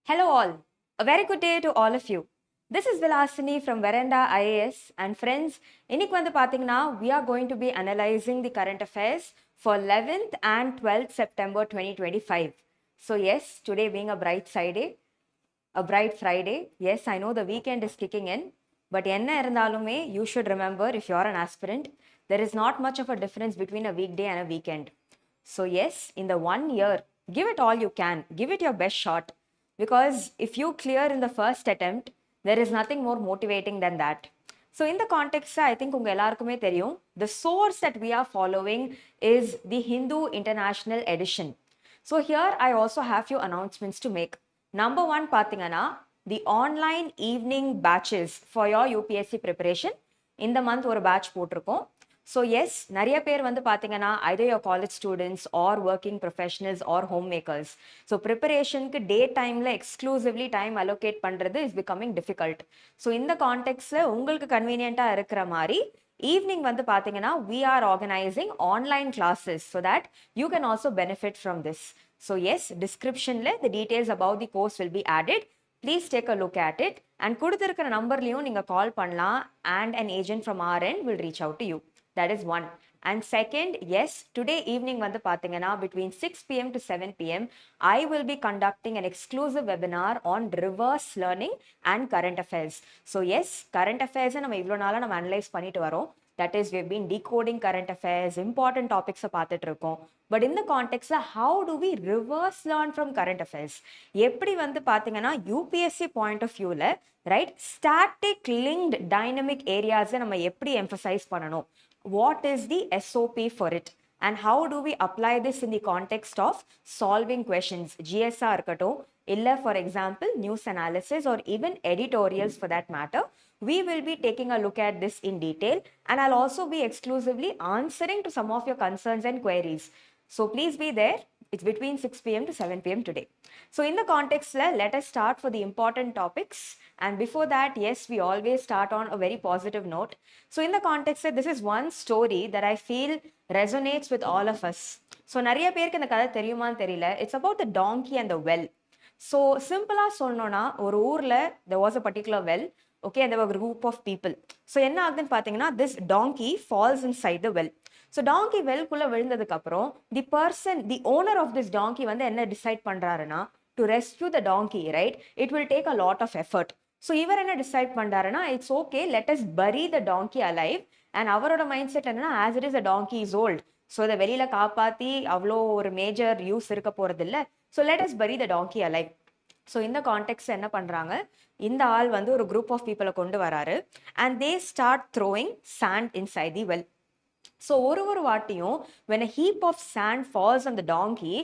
Hello all. A very good day to all of you. This is Vilasini from Veranda IAS and friends, இன்னைக்கு வந்து பாத்தீங்கன்னா we are going to be analyzing the current affairs for 11th and 12th September 2025. So yes, today being a bright Friday. Yes, I know the weekend is kicking in, but என்ன இருந்தாலுமே you should remember if you are an aspirant, there is not much of a difference between a weekday and a weekend. So yes, in the 1 year, give it all you can, give it your best shot. Because if you clear in the first attempt, there is nothing more motivating than that. So in the context, I think unga ellarkume theriyum, the source that we are following is the Hindu International Edition. So here I also have few announcements to make. Number one, pathingana, the online evening batches for your UPSC preparation. In the month ஒரு batch போட்டிருக்கோம். So yes, நிறைய பேர் வந்து பாத்தீங்கன்னா either your college students or working professionals or homemakers. So preparationக்கு day timeல exclusively time allocate பண்றது is becoming difficult. So இந்த contextல உங்களுக்கு convenientா இருக்கிற மாதிரி evening வந்து பாத்தீங்கன்னா we are organizing online classes so that you can also benefit from this. So yes, descriptionல the details about the course will be added. Please take a look at it and கொடுத்திருக்கிற நம்பர்லயும் நீங்க கால் பண்ணலாம் and an agent from our end will reach out to you. That is one. And second, yes, today evening வந்து பாத்தீங்கன்னா between 6 p.m. to 7 p.m. I will be conducting an exclusive webinar on reverse learning and current affairs. So yes, current affairs நம்ம இவ்வளவு நாளா நம்ம analyze பண்ணிட்டு வரோம். That is, we've been decoding current affairs, important topics பார்த்துட்டு இருக்கோம். But in the context, how do we reverse learn from current affairs? எப்படி வந்து பாத்தீங்கன்னா UPSC point of viewல, right, static linked dynamic areas நம்ம எப்படி emphasize பண்ணணும்? What is the SOP for it? And how do we apply this in the context of solving questions? GSR இருக்கட்டும், இல்ல for example, news analysis or even editorials for that matter. We will be taking a look at this in detail and I'll also be exclusively answering to some of your concerns and queries. So please be there. It's between 6 p.m. to 7 p.m. today. So in the context, let us start for the important topics. And before that, yes, we always start on a very positive note. So in the context, this is one story that I feel resonates with all of us. So நிறைய பேருக்கு இந்த கதை தெரியுமான்னு தெரியல. It's about the donkey and the well. So சிம்பிளா சொல்லணும்னா ஒரு ஊர்ல there was a particular well. Okay, and there were a group of people. So என்ன ஆகுதுன்னு பாத்தீங்கன்னா this donkey falls inside the well. So donkey வெல்குள்ள விழுந்ததுக்கு அப்புறம் the owner of this donkey வந்து என்ன டிசைட் பண்றாருன்னா to rescue the donkey, right? It will take a lot of effort. So இவர் என்ன decide பண்றாருன்னா it's okay, let us bury the donkey alive. And அவரோட mind set என்னன்னா as it is a donkey is old. So இதை வெளியில காப்பாத்தி அவ்வளோ ஒரு மேஜர் யூஸ் இருக்க போறது இல்ல. So let us bury the donkey alive. So இந்த கான்டெக்ட் என்ன பண்றாங்க, இந்த ஆள் வந்து ஒரு குரூப் ஆஃப் பீப்புளை கொண்டு வராரு and they start throwing sand inside the well. So ஒரு வாட்டியும் when a heap of sand falls on the donkey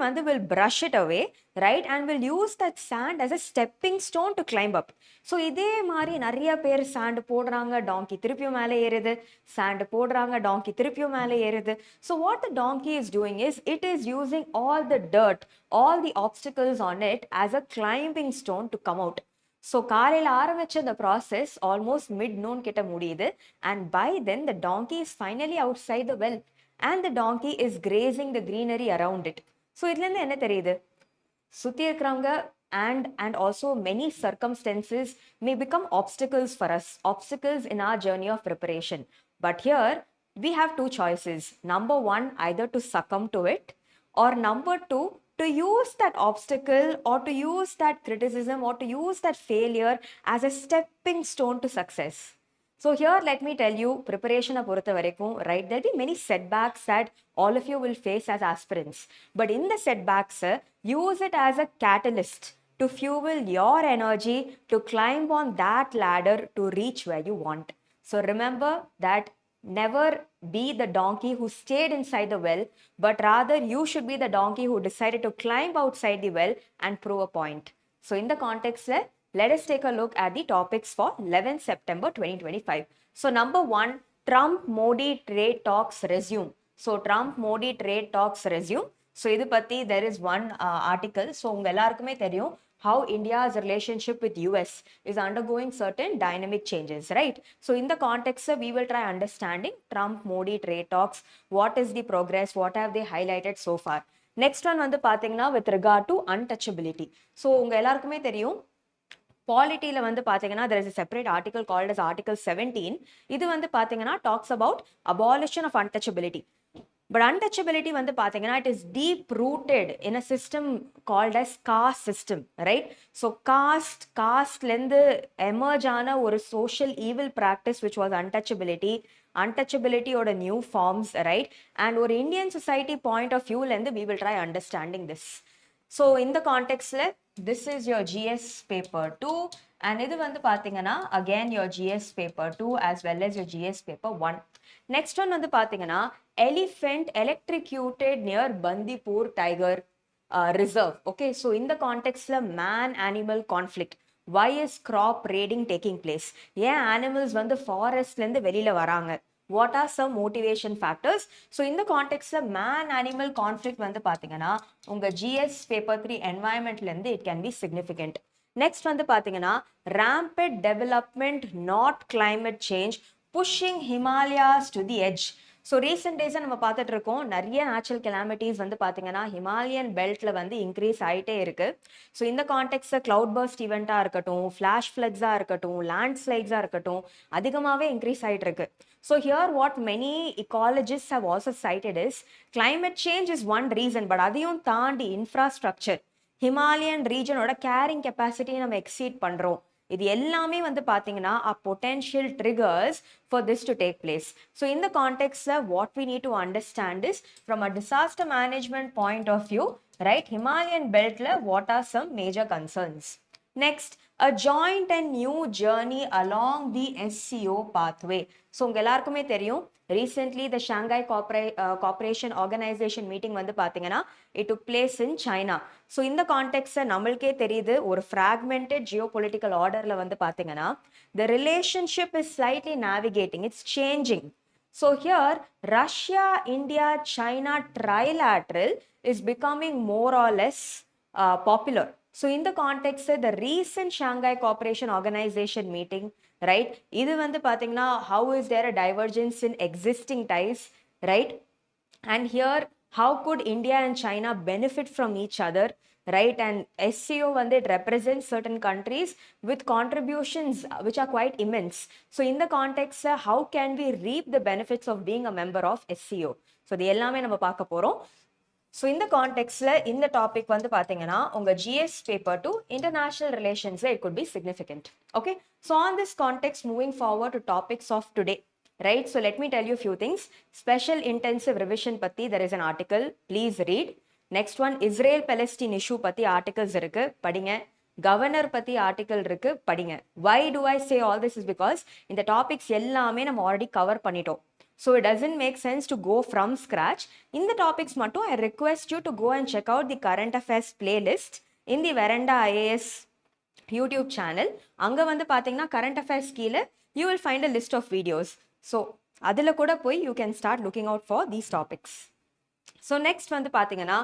வந்து will brush it away, right, and will use that sand as a stepping stone to climb up. So இதே மாதிரி நிறைய பேர் sand போடுறாங்க, donkey திருப்பியும் மேலே ஏறுது, sand போடுறாங்க, donkey திருப்பியும் மேலே ஏறுது. So what the donkey is doing is it is using all the dirt, all the obstacles on it as a climbing stone to come out. So காலையில ஆரம்பிச்ச the process almost mid-noon கிட்ட முடியுது and by then the donkey is finally outside the well and the donkey is grazing the greenery around it. So இதுல இருந்து என்ன தெரியுது, சுத்தி இருக்கிறவங்க and also many circumstances may become obstacles for us, obstacles in our journey of preparation. But here we have two choices. Number one, either to succumb to it, or number two, to use that obstacle or to use that criticism or to use that failure as a stepping stone to success. So here let me tell you, preparation பொறுத்த வரைக்கும், right, there'll be many setbacks that all of you will face as aspirants. But in the setbacks, use it as a catalyst to fuel your energy to climb on that ladder to reach where you want. So remember that never be the donkey who stayed inside the well, but rather you should be the donkey who decided to climb outside the well and prove a point. So in the context, let us take a look at the topics for 11th September 2025. So number one, Trump-Modi trade talks resume. So Trump-Modi trade talks resume. So இது பத்தி there is one article. So உங்க எல்லாருக்குமே தெரியும் how India's relationship with US is undergoing certain dynamic changes, right? So in the context, we will try understanding Trump-Modi trade talks. What is the progress? What have they highlighted so far? Next one வந்து பார்த்தீங்கன்னா with regard to untouchability. So உங்கள் எல்லாருக்குமே தெரியும் பாலிட்டியில் வந்து பார்த்தீங்கன்னா there is a separate article called as Article 17. இது வந்து பார்த்தீங்கன்னா talks about abolition of untouchability. But untouchability வந்து பார்த்தீங்கன்னா it is deep rooted in a system called as caste system, right? So casteலேருந்து emerge ஆன ஒரு social evil practice which was untouchability. Untouchability ஓட new forms, right? And ஒரு Indian society point of view-லேருந்து we will try understanding this. So in the context, this is your GS paper 2 and இது வந்து பார்த்தீங்கன்னா again your GS paper 2 as well as your GS paper 1. Next one வந்து பார்த்தீங்கன்னா elephant electrocuted near Bandipur tiger reserve. Okay, so in the context man animal conflict. Why is crop raiding taking place? ஏன் animals வந்து forestலேருந்து வெளியில வராங்க? What are some motivation factors? So in the context of man-animal conflict வந்து பார்த்தீங்கன்னா உங்க GS paper 3 environmentலேருந்து it can be significant. Next வந்து பார்த்தீங்கன்னா rampant development not climate change pushing Himalayas to the edge. So recent டேஸாக நம்ம பார்த்துட்டு இருக்கோம் நிறைய நேச்சுரல் கெலாமிட்டிஸ் வந்து பார்த்தீங்கன்னா ஹிமாலயன் பெல்ட்டில் வந்து இன்க்ரீஸ் ஆகிட்டே இருக்கு. ஸோ இந்த கான்டெக்ட்ஸில் கிளவுட் பர்ஸ்ட் ஈவெண்ட்டாக இருக்கட்டும், ஃப்ளாஷ் ஃப்ளட்ஸாக இருக்கட்டும், லேண்ட்ஸ்லைட்ஸாக இருக்கட்டும் அதிகமாகவே இன்க்ரீஸ் ஆகிட்டு இருக்கு. So here what many ecologist have also cited is climate change is one reason. But அதையும் தாண்டி இன்ஃப்ராஸ்ட்ரக்சர் ஹிமாலயன் ரீஜனோட கேரிங் கெப்பாசிட்டியை நம்ம எக்ஸீட் பண்ணுறோம். இது எல்லாமே வந்து பார்த்தீங்கன்னா potential triggers for this to take place. So in the context of what we need to understand is from a disaster management point of view, right? Himalayan belt what are some major concerns? Next, a joint and new journey along the SCO pathway. So உங்க எல்லாருக்குமே தெரியும் recently the Shanghai Cooperation Organization meeting வந்து பார்த்தீங்கன்னா it took place in China. So இந்த context நம்மளுக்கே தெரியுது ஒரு fragmented geopolitical orderல வந்து பார்த்தீங்கன்னா the relationship is slightly navigating, it's changing. So here Russia, India, China trilateral is becoming more or less popular. So in the context the recent Shanghai Cooperation Organization meeting, right? இது வந்து பார்த்தீங்கன்னா how is there a divergence in existing ties, right? And here how could India and China benefit from each other, right? And SCO வந்து it represents certain countries with contributions which are quite immense. So in the context how can we reap the benefits of being a member of SCO? So இது எல்லாமே நம்ம பார்க்க போறோம். So இந்த கான்டெக்ட்ல இந்த topic வந்து பார்த்தீங்கன்னா உங்க GS paper 2 international relations it could be significant. Okay, so on this context moving forward to topics of today, right? So let me tell you a few things. Special intensive revision பத்தி there is an article, please read. Next one, Israel Palestine issue பத்தி articles இருக்கு, படிங்க. Governor பத்தி article இருக்கு, படிங்க. Why do I say all this is because இந்த topics எல்லாமே நம்ம ஆல்ரெடி கவர் பண்ணிட்டோம். So it doesn't make sense to go from scratch. In the topics mattum, I request you to go and check out the current affairs playlist in the Veranda IAS YouTube channel. Anga vandu pathina current affairs keela you will find a list of videos. So adula kuda poi you can start looking out for these topics. So next வந்து பார்த்தீங்கன்னா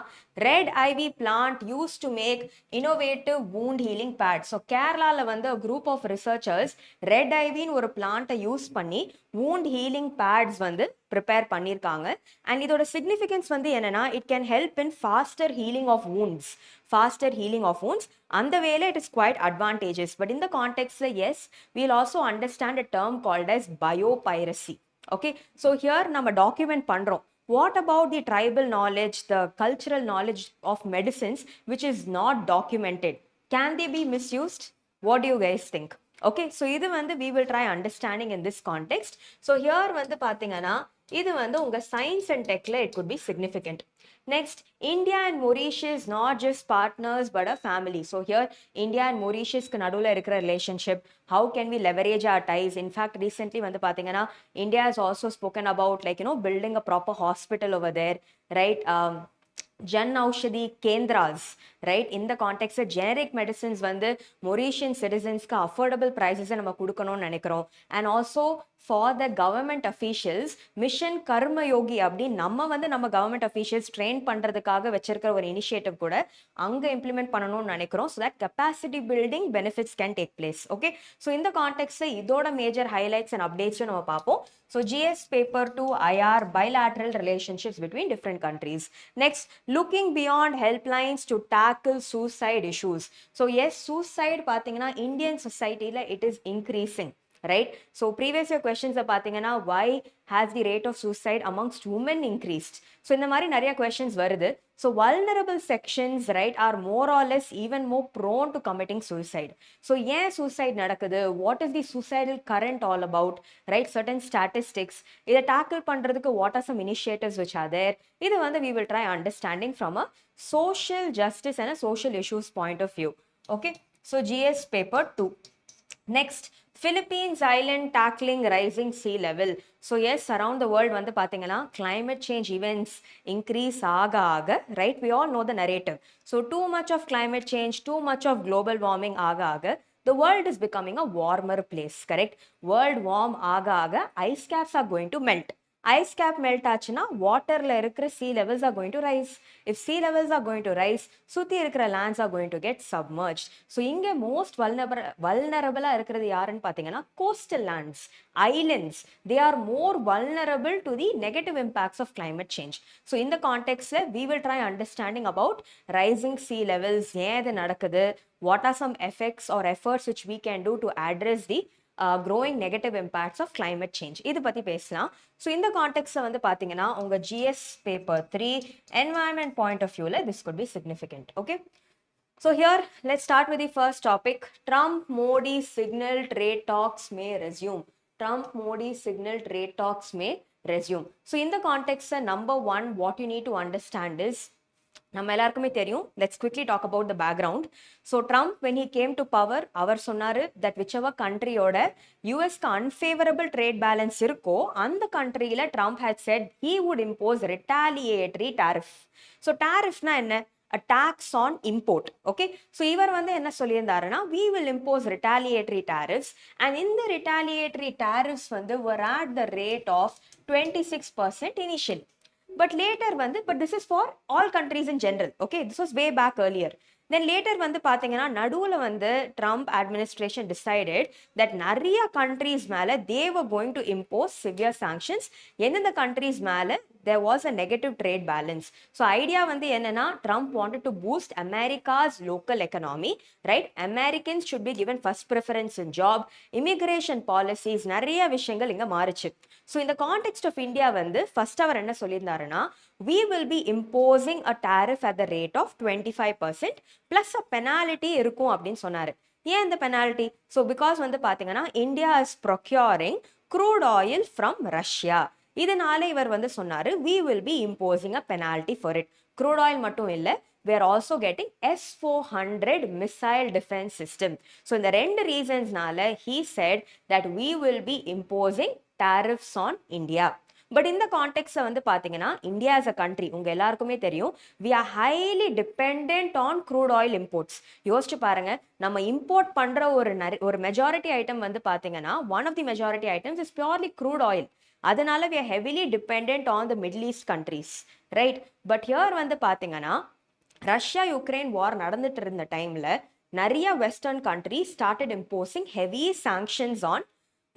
red ivy plant use to make innovative wound healing pads. So கேரளாவில் வந்து group of researchers red ஐவின்னு ஒரு பிளான்ட்டை use பண்ணி wound healing pads வந்து prepare பண்ணியிருக்காங்க. அண்ட் இதோட சிக்னிஃபிகன்ஸ் வந்து என்னன்னா it can help in faster healing of wounds. அந்த வேலை it is quite advantages. But இந்த கான்டெக்ட்ல as we'll also understand a term called as biopiracy. Okay, so here நம்ம டாக்குமெண்ட் பண்ணுறோம். What about the tribal knowledge, the cultural knowledge of medicines which is not documented? Can they be misused? What do you guys think? Okay, so இது வந்து we will try understanding in this context. So here வந்து பார்த்தீங்கன்னா இது வந்து உங்க science and techல it could be significant. Next, India and Mauritius not just partners but a family. So here India and Mauritius க்கு நடுவுல இருக்கிற relationship, how can we leverage our ties? In fact, recently வந்து பாத்தீங்கன்னா India has also spoken about building a proper hospital over there, right? Jan Aushadhi Kendras, right? In the context of generic medicines வந்து Mauritian citizens க்கு affordable prices நம்ம கொடுக்கணும்னு நினைக்கிறோம். And also for the government officials, Mission Karma Yogi அப்படி நம்ம வந்து நம்ம government officials train பண்றதுக்காக வச்சிருக்கிற ஒரு initiative கூட அங்க implement பண்ணணும்னு நினைக்கிறோம். So that capacity building benefits can take place. Okay, so in the context இதோட major highlights and updates நம்ம பார்ப்போம். So GS paper 2 IR, bilateral relationships between different countries. Next, looking beyond helplines to tackle suicide issues. So yes, suicide pathina Indian society la it is increasing, right? So previous year questions pathina, why has the rate of suicide amongst women increased? So இந்த மாதிரி நிறைய questions வருது. So vulnerable sections, right, are more or less even more prone to committing suicide. So ஏன் suicide நடக்குது? What is the suicidal current all about? Right, certain statistics. இதை tackle பண்றதுக்கு what are some initiatives which are there? இது வந்து we will try understanding from a social justice and a social issues point of view. Okay, so GS paper 2. Next, Philippines island tackling rising sea level. So yes, around the world வந்து பாத்தீங்கன்னா climate change events increase ஆக, right? We all know the narrative. So too much of climate change, too much of global warming ஆக, the world is becoming a warmer place, correct? World warm ஆக, ice caps are going to melt. Ice cap melt ஆச்சுன்னா waterல இருக்கிற sea levels are going to rise. If sea levels are going to rise, சுத்தி இருக்கிற lands are going to get submerged. So இங்க most vulnerable இருக்கிறது யாருன்னு பாத்தீங்கன்னா coastal lands, islands. They are more vulnerable to the negative impacts of climate change. So in the context we will try understanding about rising sea levels, ஏன் இது நடக்குது, what are some effects or efforts which we can do to address the growing negative impacts of climate change. இது பத்தி பேசலாம். So இந்த கான்டெக்ட்ல வந்து பாத்தீங்கன்னா உங்க GS paper 3 environment point of view this could be significant. Okay, so here let's start with the first topic. Trump Modi signal trade talks may resume. Trump Modi signal trade talks may resume. So in the context number one, what you need to understand is நம்ம எல்லாருக்குமே தெரியும். Let's quickly talk about the background. So Trump, when he came to power, அவர் சொன்னாரு that whichever countryயோட யூஎஸ்க்கு unfavorable trade balance இருக்கோ அந்த countryல Trump had said he would impose retaliatory tariff. So tariffனா என்ன? A tax on import. Okay, so இவர் வந்து என்ன சொல்லியிருந்தாருன்னா we will impose retaliatory tariffs, and in the retaliatory tariffs வந்து were at the rate of 26% initially. But later but this is for all countries in general. Okay, this was way back earlier. Then later பாத்தீங்கன்னா நடுவுல Trump administration decided that நிறைய countries மேல they were going to impose severe sanctions. எந்தெந்த countries மேல there was a negative trade balance. So idea என்னன்னா Trump wanted to boost America's local economy, right? Americans should be given first preference in job, immigration policies, நிறைய விஷயங்கள் இங்க மாறுச்சு. So in the context of India first அவர் என்ன சொல்லியிருந்தாருன்னா we will be imposing a tariff at the rate of 25% plus a penalty இருக்கும் அப்படின்னு சொன்னாரு. ஏன் இந்த penalty? So because பாத்தீங்கன்னா India is procuring crude oil from Russia. இதனால இவர் சொன்னாரு we will be imposing a penalty for it. Crude oil மட்டும் இல்ல, we are also getting S-400 missile defense system. So இந்த ரெண்டு reasonsனால he said that we will be imposing tariffs on India. But in the context பாத்தீங்கன்னா India as a country உங்க எல்லாருக்குமே தெரியும் we are highly dependent on crude oil imports. யோசிச்சு பாருங்க, நம்ம import பண்ற ஒரு majority item பாத்தீங்கன்னா one of the majority items is purely crude oil. அதனால we are heavily dependent on the Middle East countries, right? But here பாத்தீங்கன்னா Russia Ukraine வார் நடந்துட்டு இருந்த டைம்ல நிறைய western countries started imposing heavy sanctions on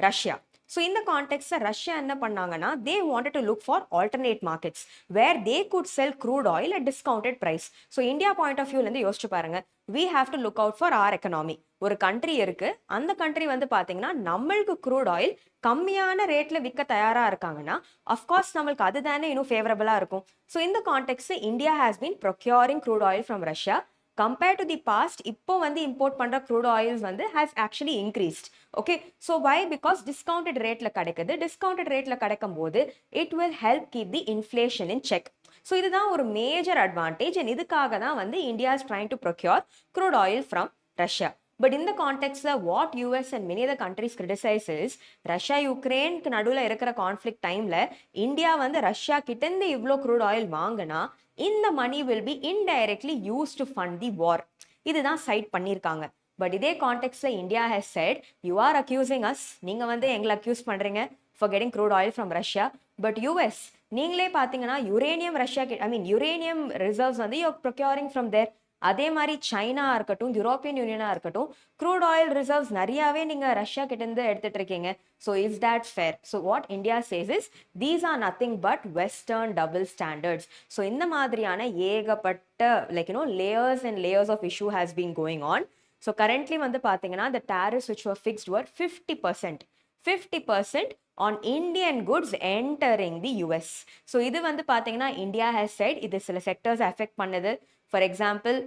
Russia. So in the context Russia என்ன பண்ணாங்கன்னா they wanted to look for alternate markets where they could sell crude oil at discounted price. So India point of view யோசிச்சு பாருங்க, we have to look out for our economy. ஒரு country இருக்கு, அந்த country பாத்தீங்கன்னா நம்மளுக்கு crude oil கம்மியான ரேட்ல விற்க தயாரா இருக்காங்கன்னா of course நம்மளுக்கு அதுதானே இன்னும் ஃபேவரபிளா இருக்கும். So in the context India has been procuring crude oil from Russia. Compared to the past, இப்போ import பண்ற crude oils has actually increased. Okay, so why? Because discounted rate ல கிடைக்குது. Discounted rate ல கிடைக்கும் போது it will help keep the inflation in check. So இதுதான் ஒரு major advantage, and இதுக்காக தான் India is trying to procure crude oil from Russia. But in the context what US and many other countries criticize is Russia Ukraine க்கு நடுவுல இருக்கிற conflict timeல India Russia கிட்ட இருந்து இவ்ளோ crude oil வாங்குனா இந்த money will be indirectly used to fund the war. இதுதான் side பண்ணிருக்காங்க. But இதே context India has said you are accusing us, நீங்க எங்களை accuse பண்றீங்க for getting crude oil from Russia. But US நீங்களே பாத்தீங்கன்னா uranium Russia uranium reserves you're procuring from there. அதே மாதிரி சைனா இருக்கட்டும், யூரோப்பியன் யூனியனா இருக்கட்டும், க்ரூட் ஆயில் ரிசர்வ்ஸ் நிறையாவே நீங்க ரஷ்யா கிட்ட இருந்து எடுத்துட்டு இருக்கீங்க. So is that fair? So what India says is these are nothing but western double standards. So இந்த மாதிரியான ஏகப்பட்ட layers and layers of issue has been going on. So currently வந்து பாத்தீங்கன்னா the tariffs which were fixed were 50%. 50% on Indian goods entering the US. So இது வந்து பாத்தீங்கன்னா India has said இது சில sectors affect பண்ணுது. For example,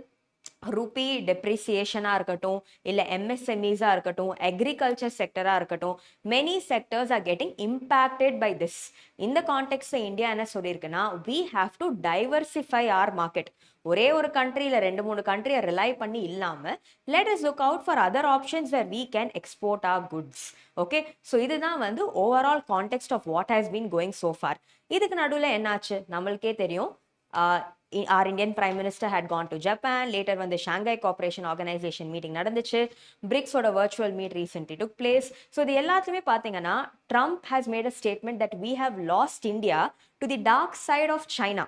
ரூபி டெப்ரிசியேஷனாக இருக்கட்டும், இல்லை எம்எஸ்எம்இஸாக இருக்கட்டும், அக்ரிகல்ச்சர் செக்டராக இருக்கட்டும், many sectors are getting impacted by this. இந்த கான்டெக்ட்ல இந்தியா என்ன சொல்லியிருக்குன்னா, we have to diversify our market. ஒரே ஒரு கண்ட்ரியில் 2-3 கண்ட்ரியை ரிலை பண்ணி இல்லாமல் let us look out for other options where we can export our goods. Okay, so இதுதான் வந்து overall context of what has been going so far. இதுக்கு நடுவில் என்னாச்சு நம்மளுக்கே தெரியும். Our Indian Prime Minister had gone to Japan. Later when the Shanghai Cooperation Organization meeting நடந்துச்சு, BRICS ஓட virtual meet recently took place. So இது எல்லாத்துமே பார்த்தீங்கன்னா Trump has made a statement that we have lost India to the dark side of China.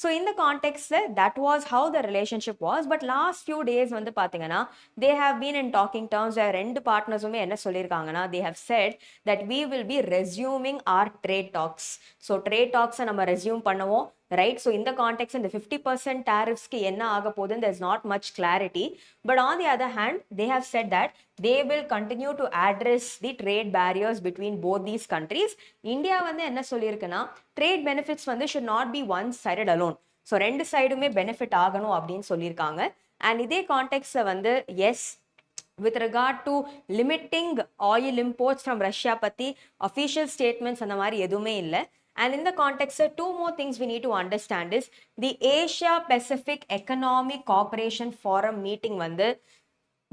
So in the context, that was how the relationship was. But last few days வந்து பாத்தீங்கன்னா they have been in talking terms. ரெண்டு பார்ட்னர்ஸுமே என்ன சொல்லியிருக்காங்கன்னா, they have said that we will be resuming our trade talks. So trade talks நம்ம resume பண்ணுவோம், right? So in the context, in the 50% tariffs ki enna aga podun, there's not much clarity. But on the other hand, they have said that they will continue to address the trade barriers between both these countries. India வந்து என்ன சொல்லியிருக்குன்னா, trade benefits வந்து should not be one sided alone. So ரெண்டு சைடுமே benefit ஆகணும் அப்படின்னு சொல்லியிருக்காங்க. And இதே கான்டெக்ட்ல வந்து yes, with regard to limiting oil imports from Russia பத்தி official statements அந்த மாதிரி எதுவுமே இல்லை. And in the context, two more things we need to understand is the Asia Pacific Economic Cooperation Forum meeting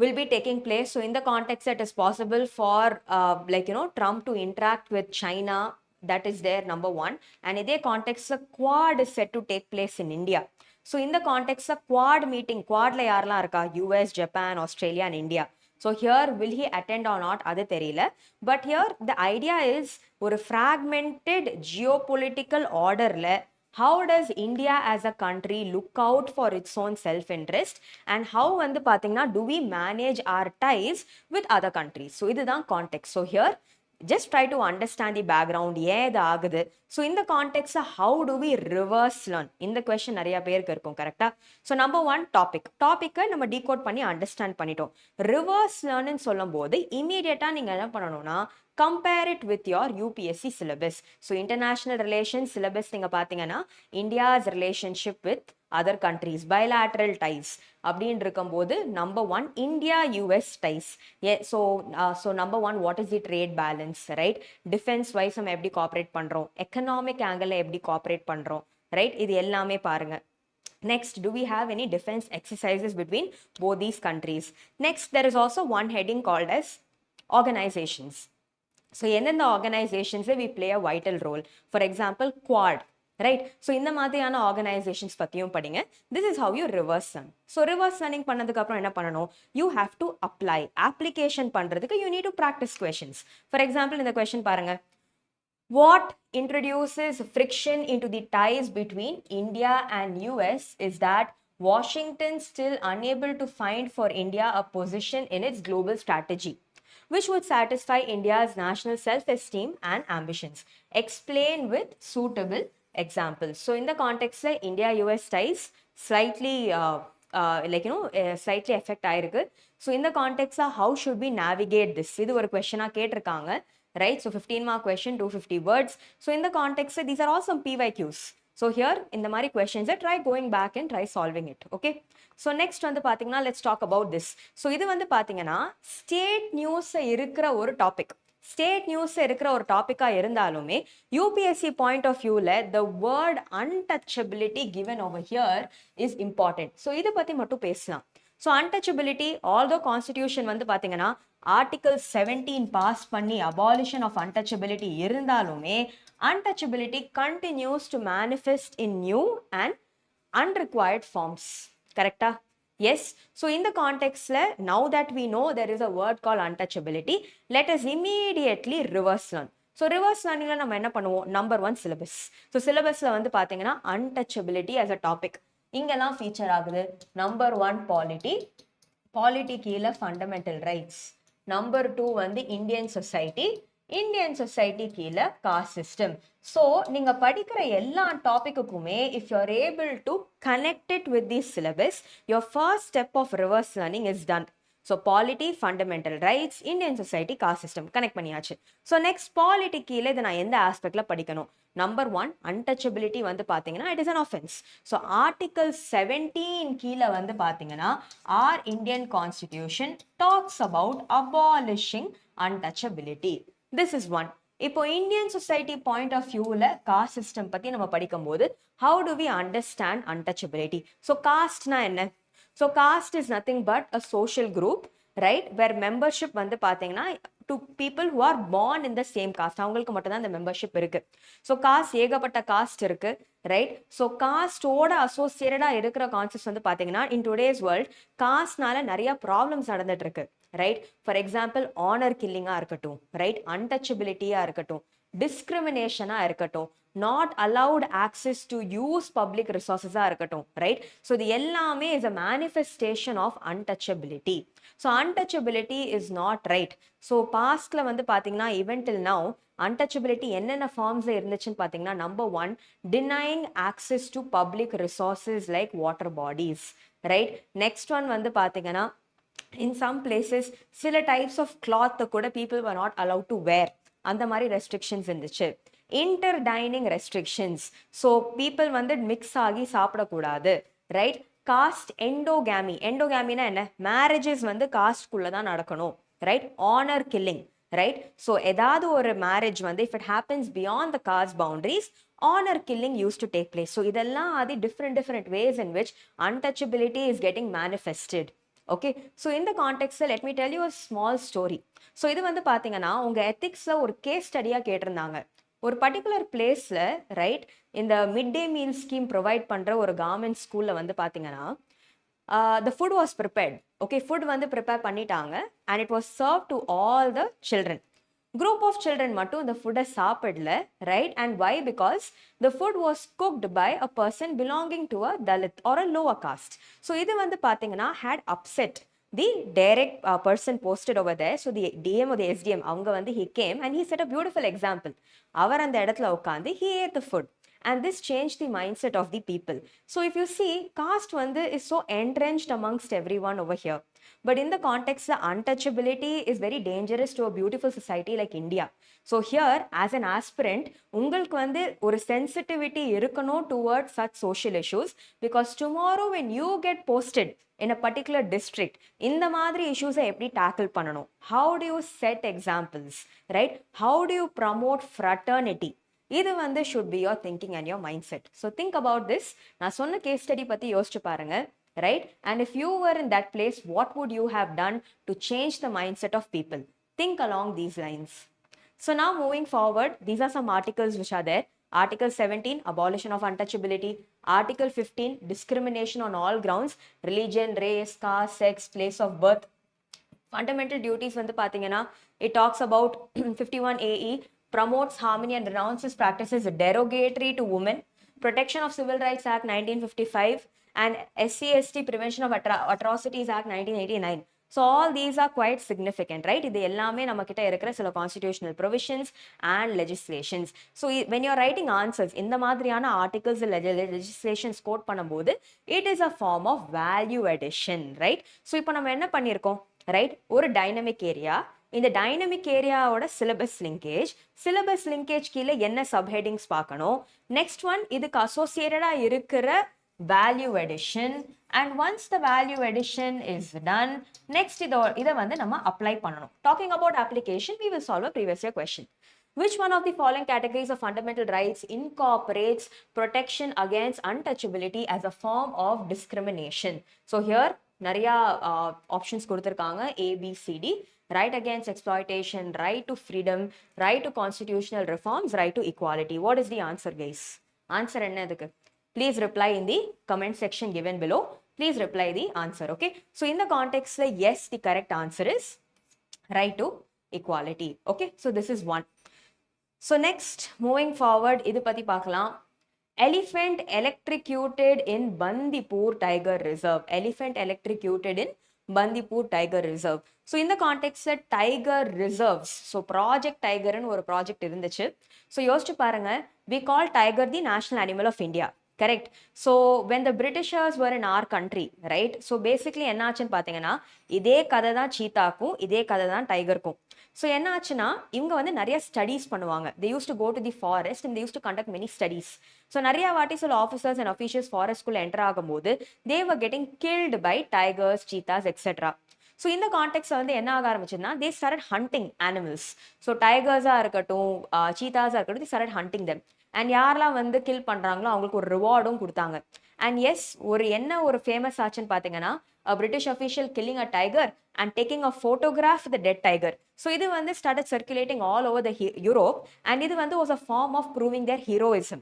will be taking place. So in the context, it is possible for Trump to interact with China. That is there, number one. And in the context, a Quad is set to take place in India. So in the context, a Quad meeting, Quad la yarla irka, US, Japan, Australia and India. So here, will he attend or not? Adu theriyala. But here, the idea is ஒரு fragmented geopolitical order la, how does India as a country look out for its own self-interest, and how வந்து பாத்தீங்கன்னா do we manage our ties with other countries? So இதுதான் context. So here, just try to understand the background. ஏன் இது ஆகுது? So in the context, how do we reverse learn? இந்த question நிறைய பேருக்கு இருக்கும், கரெக்டா? So number one, டாபிக்கை நம்ம decode பண்ணி understand பண்ணிட்டோம். reverse learn ன்னு சொல்லும் போது immediate-ஆ நீங்க என்ன பண்ணணும்னா, compare it with your UPSC syllabus. So international relations syllabus நீங்க பாத்தீங்கன்னா India's relationship with other countries, bilateral ties அப்படின்னு இருக்கும்போது number one, India-US ties. Yeah, so number one, what is the trade balance, right? Defense wise நம்ம எப்படி cooperate பண்றோம், economic angle எப்படி cooperate பண்றோம், right? இது எல்லாமே பாருங்க. Next, do we have any defense exercises between both these countries? Next, there is also one heading called as organizations. So எந்தெந்த organizations we play a vital role. For example, Quad, right? So இந்த மாதிரியான organizations பத்தியும் படிங்க. This is how you reverse learn. So reverse learning பண்ணதுக்கு அப்புறம் என்ன பண்ணணும்? You have to apply. Application பண்றதுக்கு you need to practice questions. For example, இந்த question பாருங்க. What introduces friction into the ties between India and US is that Washington still unable to find for India a position in its global strategy which would satisfy India's national self-esteem and ambitions. Explain with suitable examples. So in the context, India-US ties slightly slightly affect ஆயிருக்கு. So in the context, how should we navigate this? இது ஒரு question-ஆ கேட்டிருக்காங்க, right? So 15 mark question, 250 words. So in the context, these are all some PYQs. So here, in the mari questions, try going back and try solving it, okay? So next வந்து பாத்தீங்கன்னா, let's talk about this. So இது வந்து பாத்தீங்கன்னா, state news இருக்கிற ஒரு topic. State news இருக்கிற ஒரு டாபிக்கா இருந்தாலுமே UPSC point of viewல the word untouchability given over here is important. So இதை பத்தி மட்டும் பேசலாம். So untouchability, although constitution வந்து பாத்தீங்கன்னா article 17 pass பண்ணி abolition of untouchability இருந்தாலுமே untouchability continues to manifest in new and unrequired forms. Correcta? Yes. So in the context, now that we know there is a word called untouchability, let us immediately reverse learn. So reverse learning la நம்ம என்ன பண்ணுவோம்? Number one, syllabus. So syllabus la வந்து பாத்தீங்கன்னா untouchability as a topic. இங்கெல்லாம் feature ஆகுது. Number 1 polity கீழே fundamental rights. Number 2 வந்து Indian society கீழே caste system. So நீங்க படிக்கிற எல்லா டாபிக்குக்குமே if you are able to connect it with the syllabus, your first step of reverse learning is done. So polity, fundamental rights, Indian society, caste system connect பண்ணியாச்சு. So next polity கீழே இதை நான் எந்த ஆஸ்பெக்ட்ல படிக்கணும்? Number 1 untouchability வந்து பாத்தீங்கன்னா it is an offense. So article 17 கீழே வந்து பாத்தீங்கன்னா our Indian constitution talks about abolishing untouchability. This is one. இப்போ இந்தியன் சொசைட்டி பாயிண்ட் ஆஃப் வியூவில் காஸ்ட் சிஸ்டம் பற்றி நம்ம படிக்கும்போது how do we understand untouchability? So காஸ்ட்னா என்ன? So caste is nothing but a social group, right, where membership வந்து பார்த்தீங்கன்னா to people who are born in the same caste, அவங்களுக்கு மட்டும் தான் இந்த மெம்பர்ஷிப் இருக்கு. ஸோ காஸ்ட் ஏகப்பட்ட காஸ்ட் இருக்கு, ரைட். ஸோ காஸ்டோட அசோசியேட்டடாக இருக்கிற கான்செப்ட்ஸ் வந்து பார்த்தீங்கன்னா இன் டுடேஸ் வேர்ல்ட் காஸ்ட்னால நிறைய ப்ராப்ளம்ஸ் நடந்துட்டு இருக்கு, ரைட். ஃபார் எக்ஸாம்பிள் ஆனர் கில்லிங்காக இருக்கட்டும், ரைட், அன்டச்சபிலிட்டியாக இருக்கட்டும், டிஸ்கிரிமினேஷனாக இருக்கட்டும், not allowed access to use public resources இருக்கட்டும், right. So இது எல்லாமே is a manifestation of untouchability. So untouchability is not right. So pastல வந்து பாத்தீங்கன்னா even till now untouchability என்னென்ன ஃபார்ம்ஸ்ல இருந்துச்சுன்னு பாத்தீங்கன்னா number 1 denying access to public resources like water bodies, right. Next one வந்து பாத்தீங்கன்னா in some places சில types of cloth கூட people were not allowed to wear, அந்த மாதிரி ரெஸ்ட்ரிக்ஷன்ஸ் இருந்துச்சு. Inter dining restrictions, so people வந்து மிக்ஸ் ஆகி சாப்பிடக்கூடாது, ரைட். காஸ்ட் எண்டோகேமினா என்ன? மேரேஜஸ் வந்து காஸ்ட்குள்ளே தான் நடக்கணும், right. Honour killing, right. So ஏதாவது ஒரு மேரேஜ் வந்து if it happens beyond the cost boundaries, honor killing used to take place. So இதெல்லாம் அது different ways in which untouchability is getting manifested. Okay, so in the context let me tell you a small story. So இது வந்து பாத்தீங்கன்னா உங்க எத்திக்ஸ்ல ஒரு case ஸ்டடியா கேட்டிருந்தாங்க. ஒரு particular பிளேஸ்ல, ரைட், இந்த மிட் டே மீல் ஸ்கீம் ப்ரொவைட் பண்ற ஒரு கவர்மெண்ட் ஸ்கூல்ல வந்து பாத்தீங்கன்னா the food was prepared. Okay, food வந்து ப்ரிப்பேர் பண்ணிட்டாங்க and it was served to all the children. Group of children மட்டும் இந்த ஃபுட்டை சாப்பிடல, right. And why? Because the food was cooked by a person belonging to a Dalit or a lower caste. So இது வந்து பாத்தீங்கன்னா had upset the direct person posted over there. So the DM or the SDM அவங்க வந்து he came and he set a beautiful example. அவர் அந்த இடத்துல உட்காந்து he ate the food and this changed the mindset of the people. So if you see, caste வந்து is so entrenched amongst everyone over here. But in the context, the untouchability is very dangerous to a beautiful society like India. So here, as an aspirant, உங்களுக்கு வந்து ஒரு sensitivity இருக்கணும் towards such social issues, because tomorrow when you get posted in a particular district, இந்த மாதிரி issues எப்படி tackle பண்ணணும்? How do you set examples, right? How do you promote fraternity? இது வந்து should be your thinking and your mindset. So think about this. நான் சொன்ன case study பத்தி யோசிச்சு பாருங்க, right? And if you were in that place, what would you have done to change the mindset of people? Think along these lines. So now moving forward, these are some articles which are there. Article 17, abolition of untouchability. Article 15, discrimination on all grounds, religion, race, caste, sex, place of birth. Fundamental duties வந்து பாத்தீங்கன்னா it talks about 51 AE, promotes harmony and renounces practices derogatory to women. Protection of Civil Rights Act 1955 and SC/ST Prevention of Atrocities Act 1989. So all these are quite significant, right? இது எல்லாமே நம்ம கிட்ட இருக்கிற சில constitutional provisions and legislations. So when you're writing answers, இந்த மாதிரியான articles legislations quote பண்ணும்போது it is a form of value addition, right? So இப்போ நம்ம என்ன பண்ணியிருக்கோம், right? ஒரு dynamic area, இந்த டைனமிக் ஏரியாவோட சிலபஸ் லிங்கேஜ் கீழே என்ன சப்ஹெட்டிங்ஸ் பார்க்கணும். நெக்ஸ்ட் ஒன் இதுக்கு அசோசியேட்டடா இருக்கிற value edition. And once the value edition is done, next இதை வந்து நம்ம அப்ளை பண்ணணும். Talking about application, we will solve a previous year question. Which one of the following categories of fundamental rights incorporates protection against untouchability as a form of discrimination? So here நிறைய options கொடுத்துருக்காங்க, ABCD. Right against exploitation, right to freedom, right to constitutional reforms, right to equality. What is the answer, guys? Answer enna edukku? Please reply in the comment section given below. Please reply the answer, okay? So in the context, yes, the correct answer is right to equality, okay? So this is one. So next, moving forward, idu patti paakalam. Elephant electrocuted in Bandipur Tiger Reserve. Elephant electrocuted in Bandipur Tiger Reserve. So in the context of Tiger Reserves, so Project Tiger ன்னு ஒரு project இருந்துச்சு. So யோசிச்சு பாருங்க, we call tiger the national animal of India. Correct. So when the Britishers were in our country, right? So basically என்ன ஆச்சுன்னு பாத்தீங்கன்னா, இதே கதை தான் சீத்தாக்கும், இதே கதை தான் டைகருக்கும். ஸோ என்ன ஆச்சுன்னா இவங்க வந்து நிறைய ஸ்டடீஸ் பண்ணுவாங்க. They use to go to the forest and they use to conduct many studies. So நிறைய வாட்டி சில ஆஃபீஸர்ஸ் அண்ட் அஃபீஷியல்ஸ் ஃபாரஸ்ட்குள்ள என்டர் ஆகும்போது they were getting killed by tigers, cheetahs etcetera. So இந்த கான்டெக்ட்ல வந்து என்ன ஆக ஆரம்பிச்சுன்னா they started hunting animals. So டைகர்ஸாக இருக்கட்டும், சீத்தாஸாக இருக்கட்டும், they started hunting them. And யாரெல்லாம் வந்து கில் பண்ணுறாங்களோ அவங்களுக்கு ஒரு ரிவார்டும் கொடுத்தாங்க. அண்ட் எஸ், ஒரு ஃபேமஸ் ஆச்சுன்னு பார்த்தீங்கன்னா a British official killing a tiger and taking a photograph of the dead tiger. So இது வந்து started circulating all over the Europe and இது வந்து was a form of proving their heroism.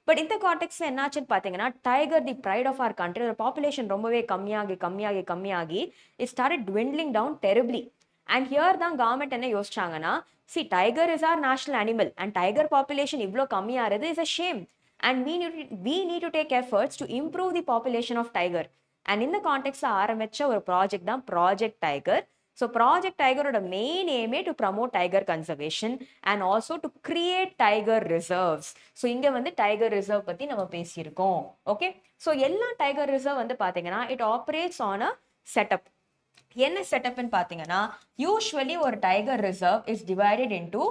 But இந்த கான்டெக்ட்ல என்னாச்சுன்னு பார்த்தீங்கன்னா tiger the pride of our country, population ரொம்பவே கம்மியாகி it started dwindling down terribly. And here தான் கவர்மெண்ட் என்ன யோசிச்சாங்கன்னா, see tiger is our national animal and tiger population இவ்வளோ கம்மியாகிறது is a shame and we need to take efforts to improve the population of tiger. And in the context ஆரம்பிச்ச ஒரு project தான் project tiger. So project டைகரோட main எய்மே to promote tiger conservation and also to create tiger reserves. So இங்கே வந்து tiger reserve பற்றி நம்ம பேசியிருக்கோம். ஓகே, ஸோ எல்லா டைகர் ரிசர்வ் வந்து பார்த்தீங்கன்னா it operates on a setup. என்ன செட்டப்னு பார்த்தீங்கன்னா யூஸ்வலி ஒரு tiger reserve is divided into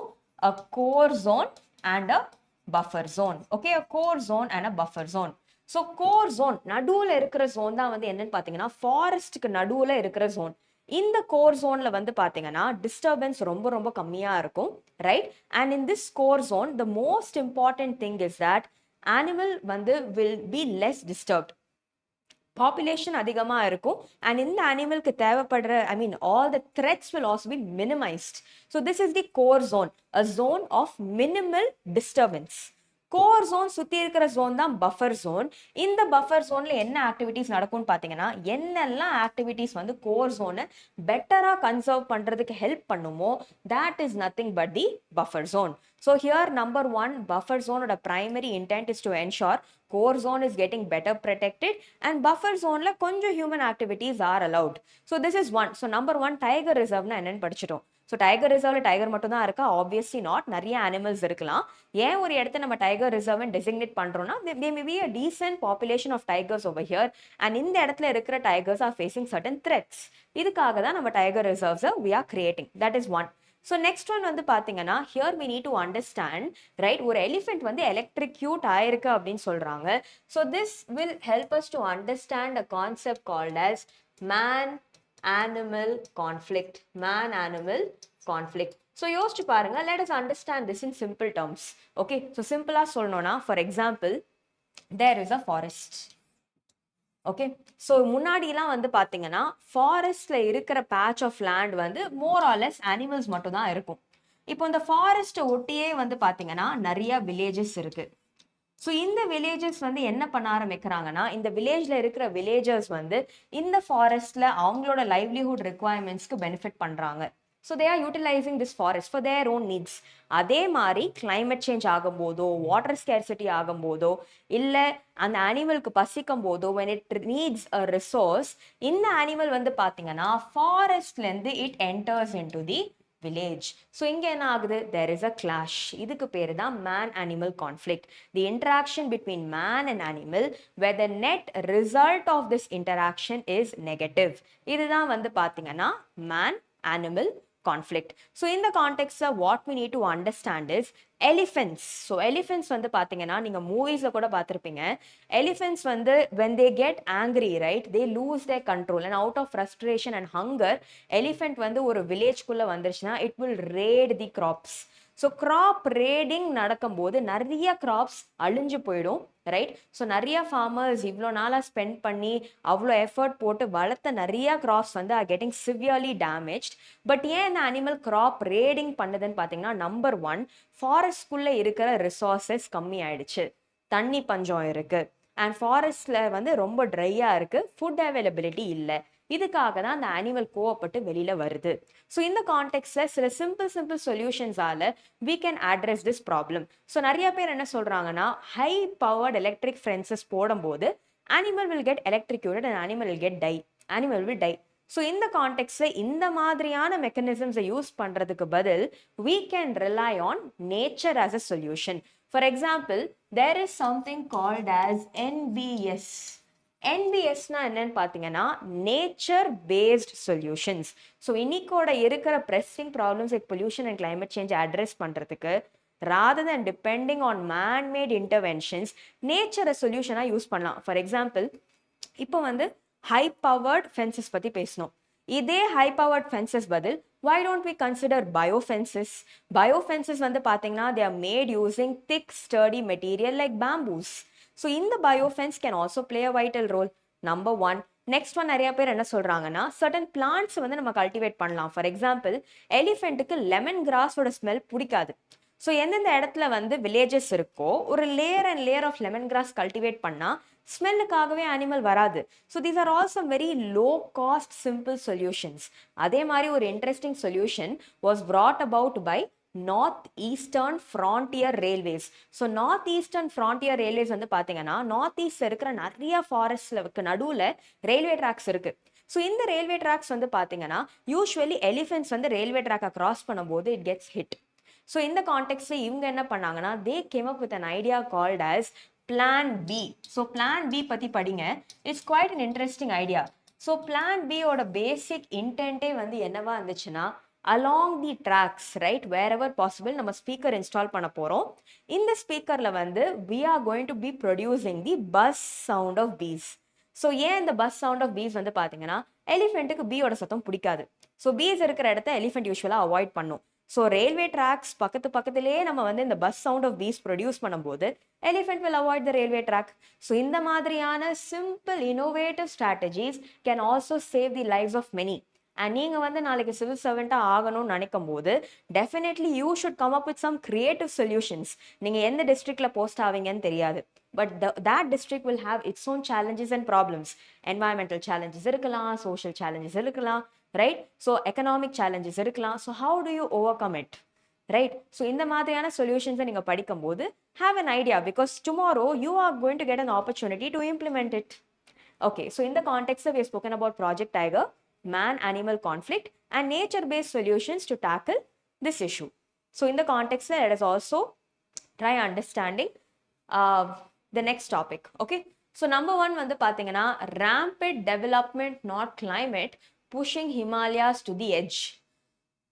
a core zone and a buffer zone. Okay, a core zone and a buffer zone. So core zone நடுவில் இருக்கிற zone தான் வந்து என்னன்னு பார்த்தீங்கன்னா ஃபாரஸ்ட்டுக்கு நடுவில் இருக்கிற ஜோன். இந்த கோர் ஜோன்ல வந்து பார்த்தீங்கன்னா டிஸ்டர்பன்ஸ் ரொம்ப கம்மியாக இருக்கும், right? And in this core zone the most important thing is that animal வந்து will be less disturbed. Population அதிகமாக இருக்கும் அண்ட் இந்த அனிமலுக்கு தேவைப்படுற all the threats will also be minimized. So this is the core zone, a zone of minimal disturbance. Core zone சுற்றி இருக்கிற zone தான் buffer zone. இந்த buffer ஜோனில் என்ன ஆக்டிவிட்டீஸ் நடக்கும்னு பார்த்தீங்கன்னா என்னெல்லாம் ஆக்டிவிட்டீஸ் வந்து கோர் ஜோனை பெட்டராக கன்சர்வ் பண்ணுறதுக்கு ஹெல்ப் பண்ணுமோ that is nothing but the buffer zone. So here number 1, buffer zone oda primary intent is to ensure core zone is getting better protected and buffer zone la konja human activities are allowed. So this is one. So number 1 tiger reserve na enna padichitom. So tiger ரிசர்வ்ல tiger மட்டும் தான் இருக்கா? Obviously not, நிறைய animals இருக்கலாம். ஏன் ஒரு இடத்த நம்ம டைகர் ரிசர்வ் டெசிக்னேட் பண்றோம்னா they may be a decent population of tigers over here and இந்த இடத்துல இருக்கிற tigers are facing certain threats. இதுக்காக தான் நம்ம tiger ரிசர்வ்ஸை we are creating. That is one. So next one வந்து பாத்தீங்கன்னா here we need to understand, right? ஒரு elephant வந்து எலக்ட்ரிக்யூட் ஆயிருக்கு அப்படின்னு சொல்றாங்க. So this will help us to understand a concept called as man-animal conflict. Man-animal conflict. So யோசிச்சு பாருங்க, let us understand this in simple terms. Okay, so simple சொல்லணும்னா for example there is a forest. Okay, so முன்னாடிலாம் வந்து பார்த்தீங்கன்னா ஃபாரஸ்ட்ல இருக்கிற batch of land வந்து more or less animals மட்டும் தான் இருக்கும். இப்போ இந்த ஃபாரஸ்ட்டை ஒட்டியே வந்து பார்த்தீங்கன்னா நிறைய வில்லேஜஸ் இருக்கு. ஸோ இந்த வில்லேஜஸ் வந்து என்ன பண்ண ஆரம்பிக்கிறாங்கன்னா இந்த வில்லேஜ்ல இருக்கிற வில்லேஜர்ஸ் வந்து இந்த ஃபாரஸ்ட்ல அவங்களோட லைவ்லிஹுட் ரெக்குவயர்மெண்ட்ஸ்க்கு பெனிஃபிட் பண்றாங்க. So they are utilising this forest for their own needs. அதே மாதிரி கிளைமேட் சேஞ்ச் ஆகும்போதோ, வாட்டர் ஸ்கேர்சிட்டி ஆகும்போதோ, இல்லை அந்த அனிமலுக்கு பசிக்கும் போதோ, when it needs a resource, இந்த அனிமல் வந்து பார்த்தீங்கன்னா ஃபாரஸ்ட்லேருந்து it enters into the village. So இங்க என்ன ஆகுது? There is a clash. இதுக்கு பேரு தான் man-animal conflict. The interaction between man and animal where the net result of this interaction is negative. இதுதான் வந்து பார்த்தீங்கன்னா man-animal conflict. So in the context of what we need to understand is elephants. So elephants வந்து பாத்தீங்கன்னா நீங்க மூவிஸ்ல கூட பார்த்திருப்பீங்க. Elephants வந்து when they get angry, right, they lose their control and out of frustration and hunger, elephant வந்து ஒரு வில்லேஜ்க்குள்ள வந்துருச்சுன்னா it will raid the crops. So crop raiding நடக்கும்போது நிறைய கிராப்ஸ் அழிஞ்சு போயிடும், ரைட்? ஸோ நிறைய ஃபார்மர்ஸ் இவ்வளோ நாளாக ஸ்பெண்ட் பண்ணி அவ்வளோ எஃபர்ட் போட்டு வளர்த்த நிறைய கிராப்ஸ் வந்து are getting severely damaged. But ஏன் இந்த அனிமல் கிராப் ரேடிங் பண்ணுதுன்னு பார்த்தீங்கன்னா நம்பர் 1, ஃபாரஸ்ட்குள்ளே இருக்கிற ரிசோர்ஸஸ் கம்மி ஆயிடுச்சு, தண்ணி பஞ்சம் இருக்கு. அண்ட் ஃபாரஸ்ட்ல வந்து ரொம்ப ட்ரையா இருக்கு, ஃபுட் அவைலபிலிட்டி இல்லை. இதுக்காக தான் அந்த அனிமல் கோவப்பட்டு வெளியில வருது. ஸோ இந்த கான்டெக்ட்ல சில சிம்பிள் சொல்யூஷன்ஸால we can address this problem. So நிறைய பேர் என்ன சொல்றாங்கன்னா, ஹை பவர்ட் எலக்ட்ரிக் ஃபென்சஸ் போடும்போது animal will get electrocuted and animal will die. So இந்த கான்டெக்ட்ல இந்த மாதிரியான மெக்கானிசம்ஸை யூஸ் பண்றதுக்கு பதில் we can rely on nature as a solution. For example, there is something called as NBS. NBSனா என்னன்னு பார்த்தீங்கன்னா நேச்சர் பேஸ்ட் சொல்யூஷன்ஸ். ஸோ இன்னைக்கோட இருக்கிற pressing problems like pollution and climate change address பண்ணுறதுக்கு rather than depending on man-made interventions, நேச்சரை சொல்யூஷனாக use பண்ணலாம். For example, இப்போ வந்து high powered fences பற்றி பேசணும். இதே ஹை பவர்ட் ஃபென்சஸ் பதில் why don't we consider biofences? Biofences வந்து பார்த்தீங்கன்னா they are made using thick sturdy material like bamboos. So இந்த biofence can also play a vital role. Number one. Next one, நிறைய பேர் என்ன சொல்றாங்கன்னா certain plants வந்து நம்ம கல்டிவேட் பண்ணலாம். ஃபார் எக்ஸாம்பிள், எலிஃபென்ட்டுக்கு லெமன் கிராஸோட ஸ்மெல் பிடிக்காது. ஸோ எந்தெந்த இடத்துல வந்து வில்லேஜஸ் இருக்கோ ஒரு layer and layer of lemon grass cultivate பண்ணால் ஸ்மெல்லுக்காகவே அனிமல் வராது. So these are also very low cost simple solutions. அதே மாதிரி ஒரு interesting solution was brought about by north eastern frontier railways. So north eastern frontier railways வந்து பார்த்தீங்கன்னா north east இருக்கிற நிறைய ஃபாரஸ்ட்ல நடுவில் ரயில்வே ட்ராக்ஸ் இருக்கு. ஸோ இந்த ரயில்வே ட்ராக்ஸ் வந்து பார்த்தீங்கன்னா யூஸ்வலி எலிஃபென்ட்ஸ் வந்து ரயில்வே ட்ராக்கை கிராஸ் பண்ணும்போது இட் கெட்ஸ் ஹிட். ஸோ இந்த கான்டெக்ட்ல இவங்க என்ன பண்ணாங்கன்னா they came up with an idea called as Plan B. So Plan B பற்றி படிங்க. It's quite an interesting idea. So Plan B ஓட பேசிக் இன்டென்ட்டே வந்து என்னவா இருந்துச்சுன்னா, along the tracks, right, wherever possible நம்ம ஸ்பீக்கர் இன்ஸ்டால் பண்ண போகிறோம். இந்த ஸ்பீக்கரில் வந்து we are going to be producing the buzz sound of bees. So ஏன் இந்த பஸ் சவுண்ட் ஆஃப் பீஸ் வந்து பார்த்தீங்கன்னா எலிஃபென்ட்டுக்கு பீயோட சத்தம் பிடிக்காது. ஸோ பீஸ் இருக்கிற இடத்த எலிஃபென்ட் யூஸ்வலாக அவாய்ட் பண்ணும். ஸோ ரயில்வே ட்ராக்ஸ் பக்கத்துலேயே நம்ம வந்து இந்த buzz sound of bees produce பண்ணும்போது elephant will avoid the railway track. So இந்த மாதிரியான simple innovative strategies can also save the lifes of many. And நீங்கள் வந்து நாளைக்கு சிவில் சர்வெண்ட்டாக ஆகணும்னு நினைக்கும் போது definitely you should come up with some creative solutions. நீங்கள் எந்த டிஸ்ட்ரிக்டில் போஸ்ட் ஆவீங்கன்னு தெரியாது, but that district will have its own challenges and problems. Environmental challenges இருக்கலாம், social challenges இருக்கலாம், right? So economic challenges இருக்கலாம். So how do you overcome it, right? So இந்த மாதிரியான சொல்யூஷன்ஸை நீங்கள் படிக்கும்போது have an idea, because tomorrow you are going to get an opportunity to implement it. Okay, so in the context we have spoken about Project Tiger, man-animal conflict, and nature-based solutions to tackle this issue. So in the context let us also try understanding the next topic. Okay, so number one வந்து பார்த்தீங்கன்னா rampant development, not climate, pushing Himalayas to the edge.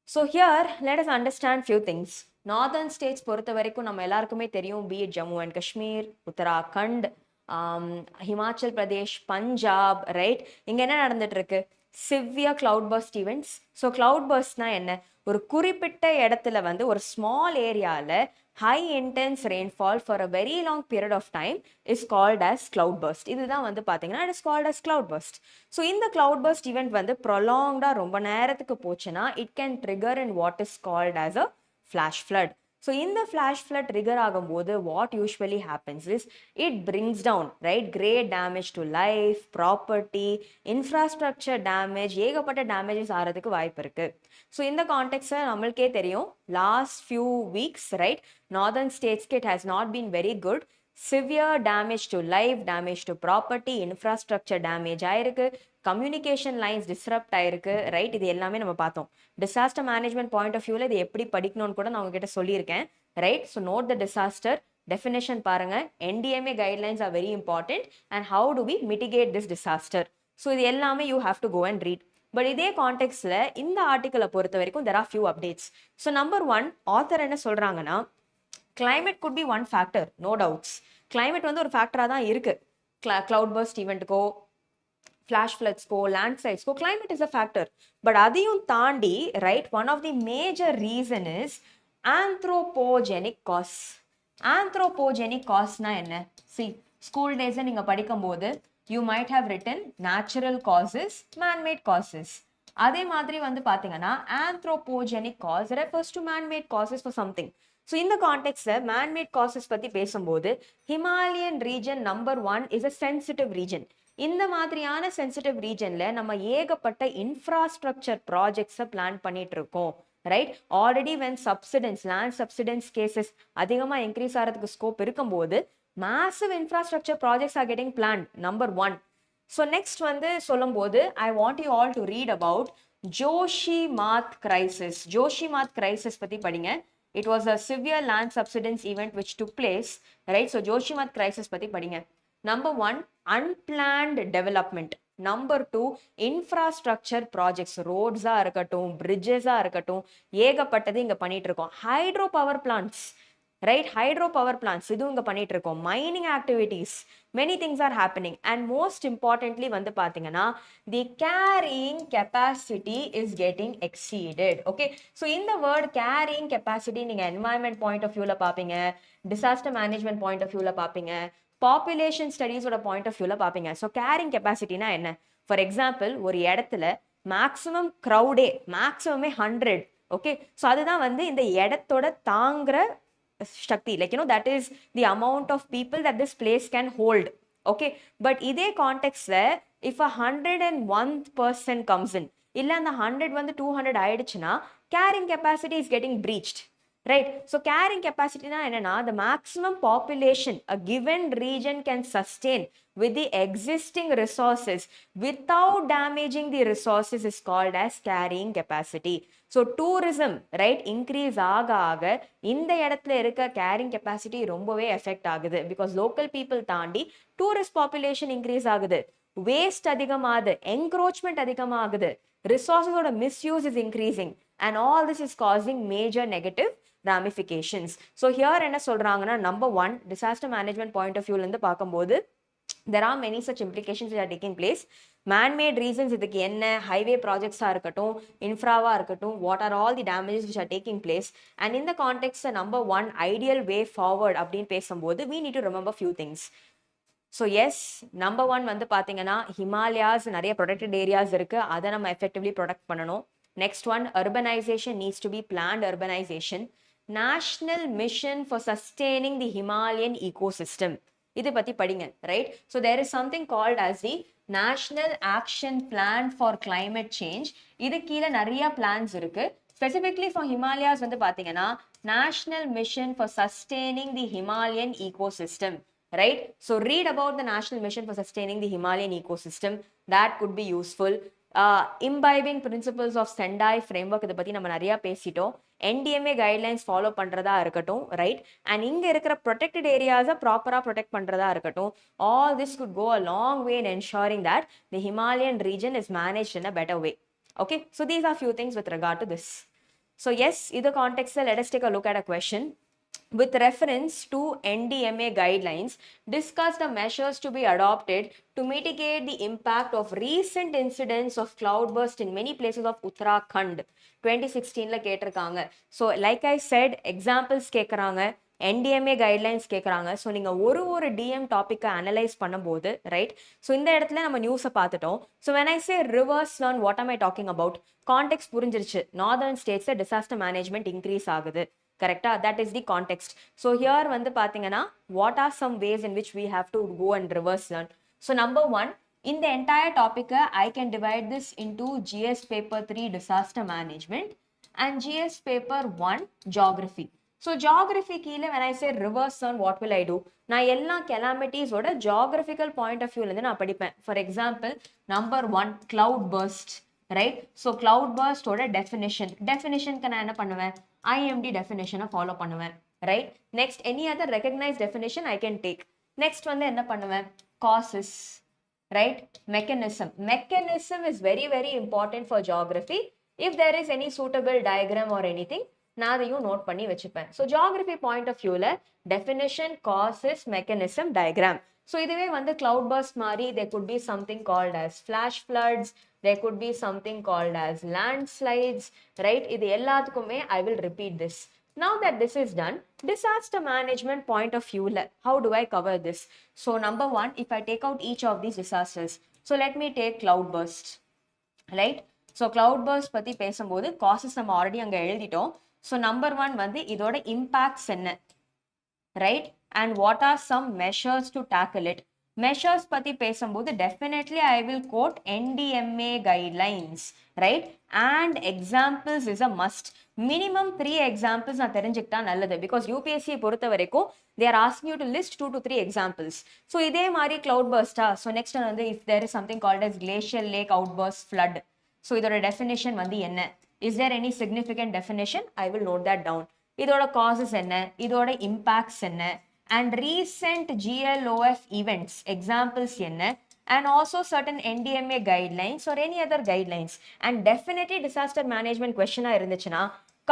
So here let us understand few things. Northern states பொறுத்த வரைக்கும் நம்ம எல்லாருக்குமே தெரியும், be it Jammu and Kashmir, Uttarakhand, Himachal Pradesh, Punjab, right, இங்கே என்ன நடந்துட்டு இருக்கு, severe cloud burst events. So cloud பர்ஸ்ட்னா என்ன, ஒரு குறிப்பிட்ட இடத்துல வந்து ஒரு ஸ்மால் ஏரியாவில் high intense rainfall for a very long period of time is called as cloud burst. இதுதான் வந்து பார்த்தீங்கன்னா it is called as cloud burst. So இந்த cloud burst ஈவெண்ட் வந்து ப்ரொலாங்டாக ரொம்ப நேரத்துக்கு போச்சுன்னா it can trigger in what is called as a flash flood. So in the flash flood trigger ஆகும்போது what usually happens is it brings down, right, great damage to life, property, infrastructure damage, ஏகப்பட்ட damages ஆகிறதுக்கு வாய்ப்பு இருக்கு. So இந்த கான்டெக்ட்ல நம்மளுக்கே தெரியும், last few weeks, right, northern states it has not been very good. Severe damage to life, damage to property, infrastructure damage ஆயிருக்கு, communication lines disrupt ஆயிருக்கு, right, இது எல்லாமே நம்ம பார்த்தோம். டிசாஸ்டர் மேனேஜ்மெண்ட் பாயிண்ட் ஆஃப் வியூவில் இது எப்படி படிக்கணும்னு கூட நான் உங்ககிட்ட சொல்லியிருக்கேன், right. So note the disaster, definition பாருங்க, NDMA guidelines are very important, and how do we mitigate this disaster. So இது எல்லாமே you have to go and read. But இதே கான்டெக்ட்ல இந்த ஆர்டிக்கலை பொறுத்த வரைக்கும் there are few updates. So number one, author என்ன சொல்றாங்கன்னா, climate could be one factor, no doubts. climate வந்து ஒரு ஃபேக்டராக தான் இருக்கு. கிளவுட் பர்ஸ்ட் ஈவெண்ட்டுக்கோ, ஃப்ளாஷ் ஃப்ளட்ஸ்க்கோ, லேண்ட்ஸ்லைட்ஸ்க்கோ climate is a factor. But அதையும் தாண்டி, right, one of the major reason is anthropogenic cause. anthropogenic காஸ்னா என்ன? சி, ஸ்கூல் டேஸை நீங்கள் படிக்கும்போது you might have written natural causes, man-made causes. அதே மாதிரி வந்து பார்த்தீங்கன்னா anthropogenic cause refers to man-made causes for something. So இந்த கான்டெக்ட்ல மேன்மேட் காசஸ் பத்தி பேசும்போது Himalayan region number 1 is a sensitive region. இந்த மாதிரியான சென்சிட்டிவ் ரீஜன்ல நம்ம ஏகப்பட்ட இன்ஃப்ராஸ்ட்ரக்சர் ப்ராஜெக்ட்ஸை பிளான் பண்ணிட்டு இருக்கோம், right? Already when subsidence land subsidence cases அதிகமாக இன்க்ரீஸ் ஆகிறதுக்கு ஸ்கோப் இருக்கும்போது massive infrastructure projects are getting planned, number 1. So next வந்து சொல்லும்போது I want you all to read about Joshimath crisis. Joshimath crisis பத்தி படிங்க. It was a severe land subsidence event which took place, right? So Joshimath crisis பத்தி படிங்க. Number 1, unplanned development. Number 2, infrastructure projects. roads ஆ இருக்கட்டும், bridges ஆ இருக்கட்டும், ஏகப்பட்டது இங்க பண்ணிட்டு இருக்கோம். hydro power plants, right? hydro power plants இதுவும் இங்க பண்ணிட்டு இருக்கோம். mining activities, many things are happening. And most importantly வந்து பாத்தீங்கன்னா the carrying capacity is getting exceeded. Okay, so in the word carrying capacity நீங்க environment point of view ல பாப்பீங்க, disaster management point of view ல பாப்பீங்க, population studies ஓட point of view ல பாப்பீங்க. so carrying capacity னா என்ன? for example ஒரு இடத்துல maximum crowd maximum 100. okay, so அதுதான் வந்து இந்த இடத்தோட தாங்குற Shakti, like that is the amount of people that this place can hold. Okay, but இதே கான்டெக்ட்ல if 101th person comes in, இல்ல அந்த 100 வந்து 200 ஆயிடுச்சுன்னா carrying capacity is getting breached, right? so carrying capacity na enna, the maximum population a given region can sustain with the existing resources without damaging the resources is called as carrying capacity. so tourism, right, increase ஆக இந்த இடத்துல இருக்க carrying capacity ரொம்பவே effect ஆகுது because local people தாண்டி tourist population increase ஆகுது, waste அதிகமாகுது, encroachment அதிகமாகுது, resources ஓட misuse is increasing, and all this is causing major negative ramifications. so here என்ன சொல்றாங்கன்னா number 1, disaster management point of view ல இருந்து பார்க்கும்போது there are many such implications that are taking place. man-made reasons இதுக்கு என்ன, highway projects ஆ இருக்கட்டும், infra-வா இருக்கட்டும், what are all the damages which are taking place, and in the context number 1, ideal way forward அப்படின்னு பேசும்போது we need to remember few things. so yes, number 1 வந்து பாத்தீங்கன்னா Himalayas நிறைய protected areas இருக்கு, அதை நம்ம effectively protect பண்ணணும். next one, urbanization needs to be planned urbanization. national mission for sustaining the Himalayan ecosystem, இது பத்தி படிங்க, right? so there is something called as the national action plan for climate change. இது கீழ நிறைய plans இருக்கு. specifically for Himalayas வந்து பாத்தீங்கன்னா national mission for sustaining the Himalayan ecosystem, right? so read about the national mission for sustaining the Himalayan ecosystem, that could be useful. imbibing principles of Sendai framework, இதை பத்தி நம்ம நிறைய பேசிட்டோம். NDMA guidelines follow பண்றதா இருக்கட்டும், right? and இங்க இருக்கிற protected areas ப்ராப்பரா protect பண்றதா இருக்கட்டும், all this could go a long way in ensuring that the Himalayan region is managed in a better way. okay, so these are few things with regard to this. so yes, in the context let us take a look at a question. with reference to NDMA guidelines, discuss the measures to be adopted to mitigate the impact of recent incidents of cloudburst in many places of Uttarakhand. 2016 ல கேட்டிருக்காங்க. so like I said, examples கேக்குறாங்க, NDMA guidelines கேக்குறாங்க. so நீங்க ஒரு DM டாபிக்கை analyse பண்ணும்போது, right? so இந்த இடத்துல நம்ம நியூஸை பார்த்துட்டோம். so when I say reverse learn, what am I talking about? context புரிஞ்சிருச்சு. northern states disaster management increase ஆகுது, correct? that is the context. so here வந்து பாத்தீங்கன்னா what are some ways in which we have to go and reverse learn? so number 1, in the entire topic I can divide this into GS paper 3 disaster management and GS paper 1 geography. so geography கீழ when I say reverse learn, what will I do? நான் எல்லா calamities ஓட geographical point of view ல இருந்து நான் படிப்பேன். for example, number 1, cloud burst, right? so cloud burst ஓட definition நான் என்ன பண்ணுவேன்? IMD definition follow பண்ணுவேன், right? next, any other recognized definition I can take. next வந்து என்ன பண்ணுவேன்? causes, right? mechanism is very very important for geography. if there is any suitable diagram or anything, நான் அதையும் note பண்ணி வச்சுப்பேன். so geography point of view ல definition, causes, mechanism, diagram. so இதுவே வந்து cloud burst மாதிரி there could be something called as flash floods, there could be something called as landslides, right? இது எல்லாத்துக்குமே I will repeat this. now that this is done, disaster management point of view ல how do I cover this? so number 1, if I take out each of these disasters, so let me take cloud burst, right? so cloud burst பத்தி பேசும்போது causes நம்ம already அங்க எழுதிட்டோம். So number 1 வந்து இதோட impacts என்ன, right? And what are some measures to tackle it? Measures பத்தி பேசும்போது definitely I will quote NDMA guidelines, right? And examples is a must. Minimum 3 examples நான் தெரிஞ்சுக்கிட்டா நல்லது, because UPSC பொறுத்த வரைக்கும் they are asking you to list 2 to 3 examples. So இதே மாதிரி cloud burst. So next வந்து if there is something called as glacial lake outburst flood. So இதோட definition வந்து என்ன? Is there any significant definition? I will note that down. இதோட causes என்ன, இதோட impacts என்ன, and recent GLOF events examples என்ன, and also certain NDMA guidelines or any other guidelines, and definitely disaster management question இருந்துச்சுன்னா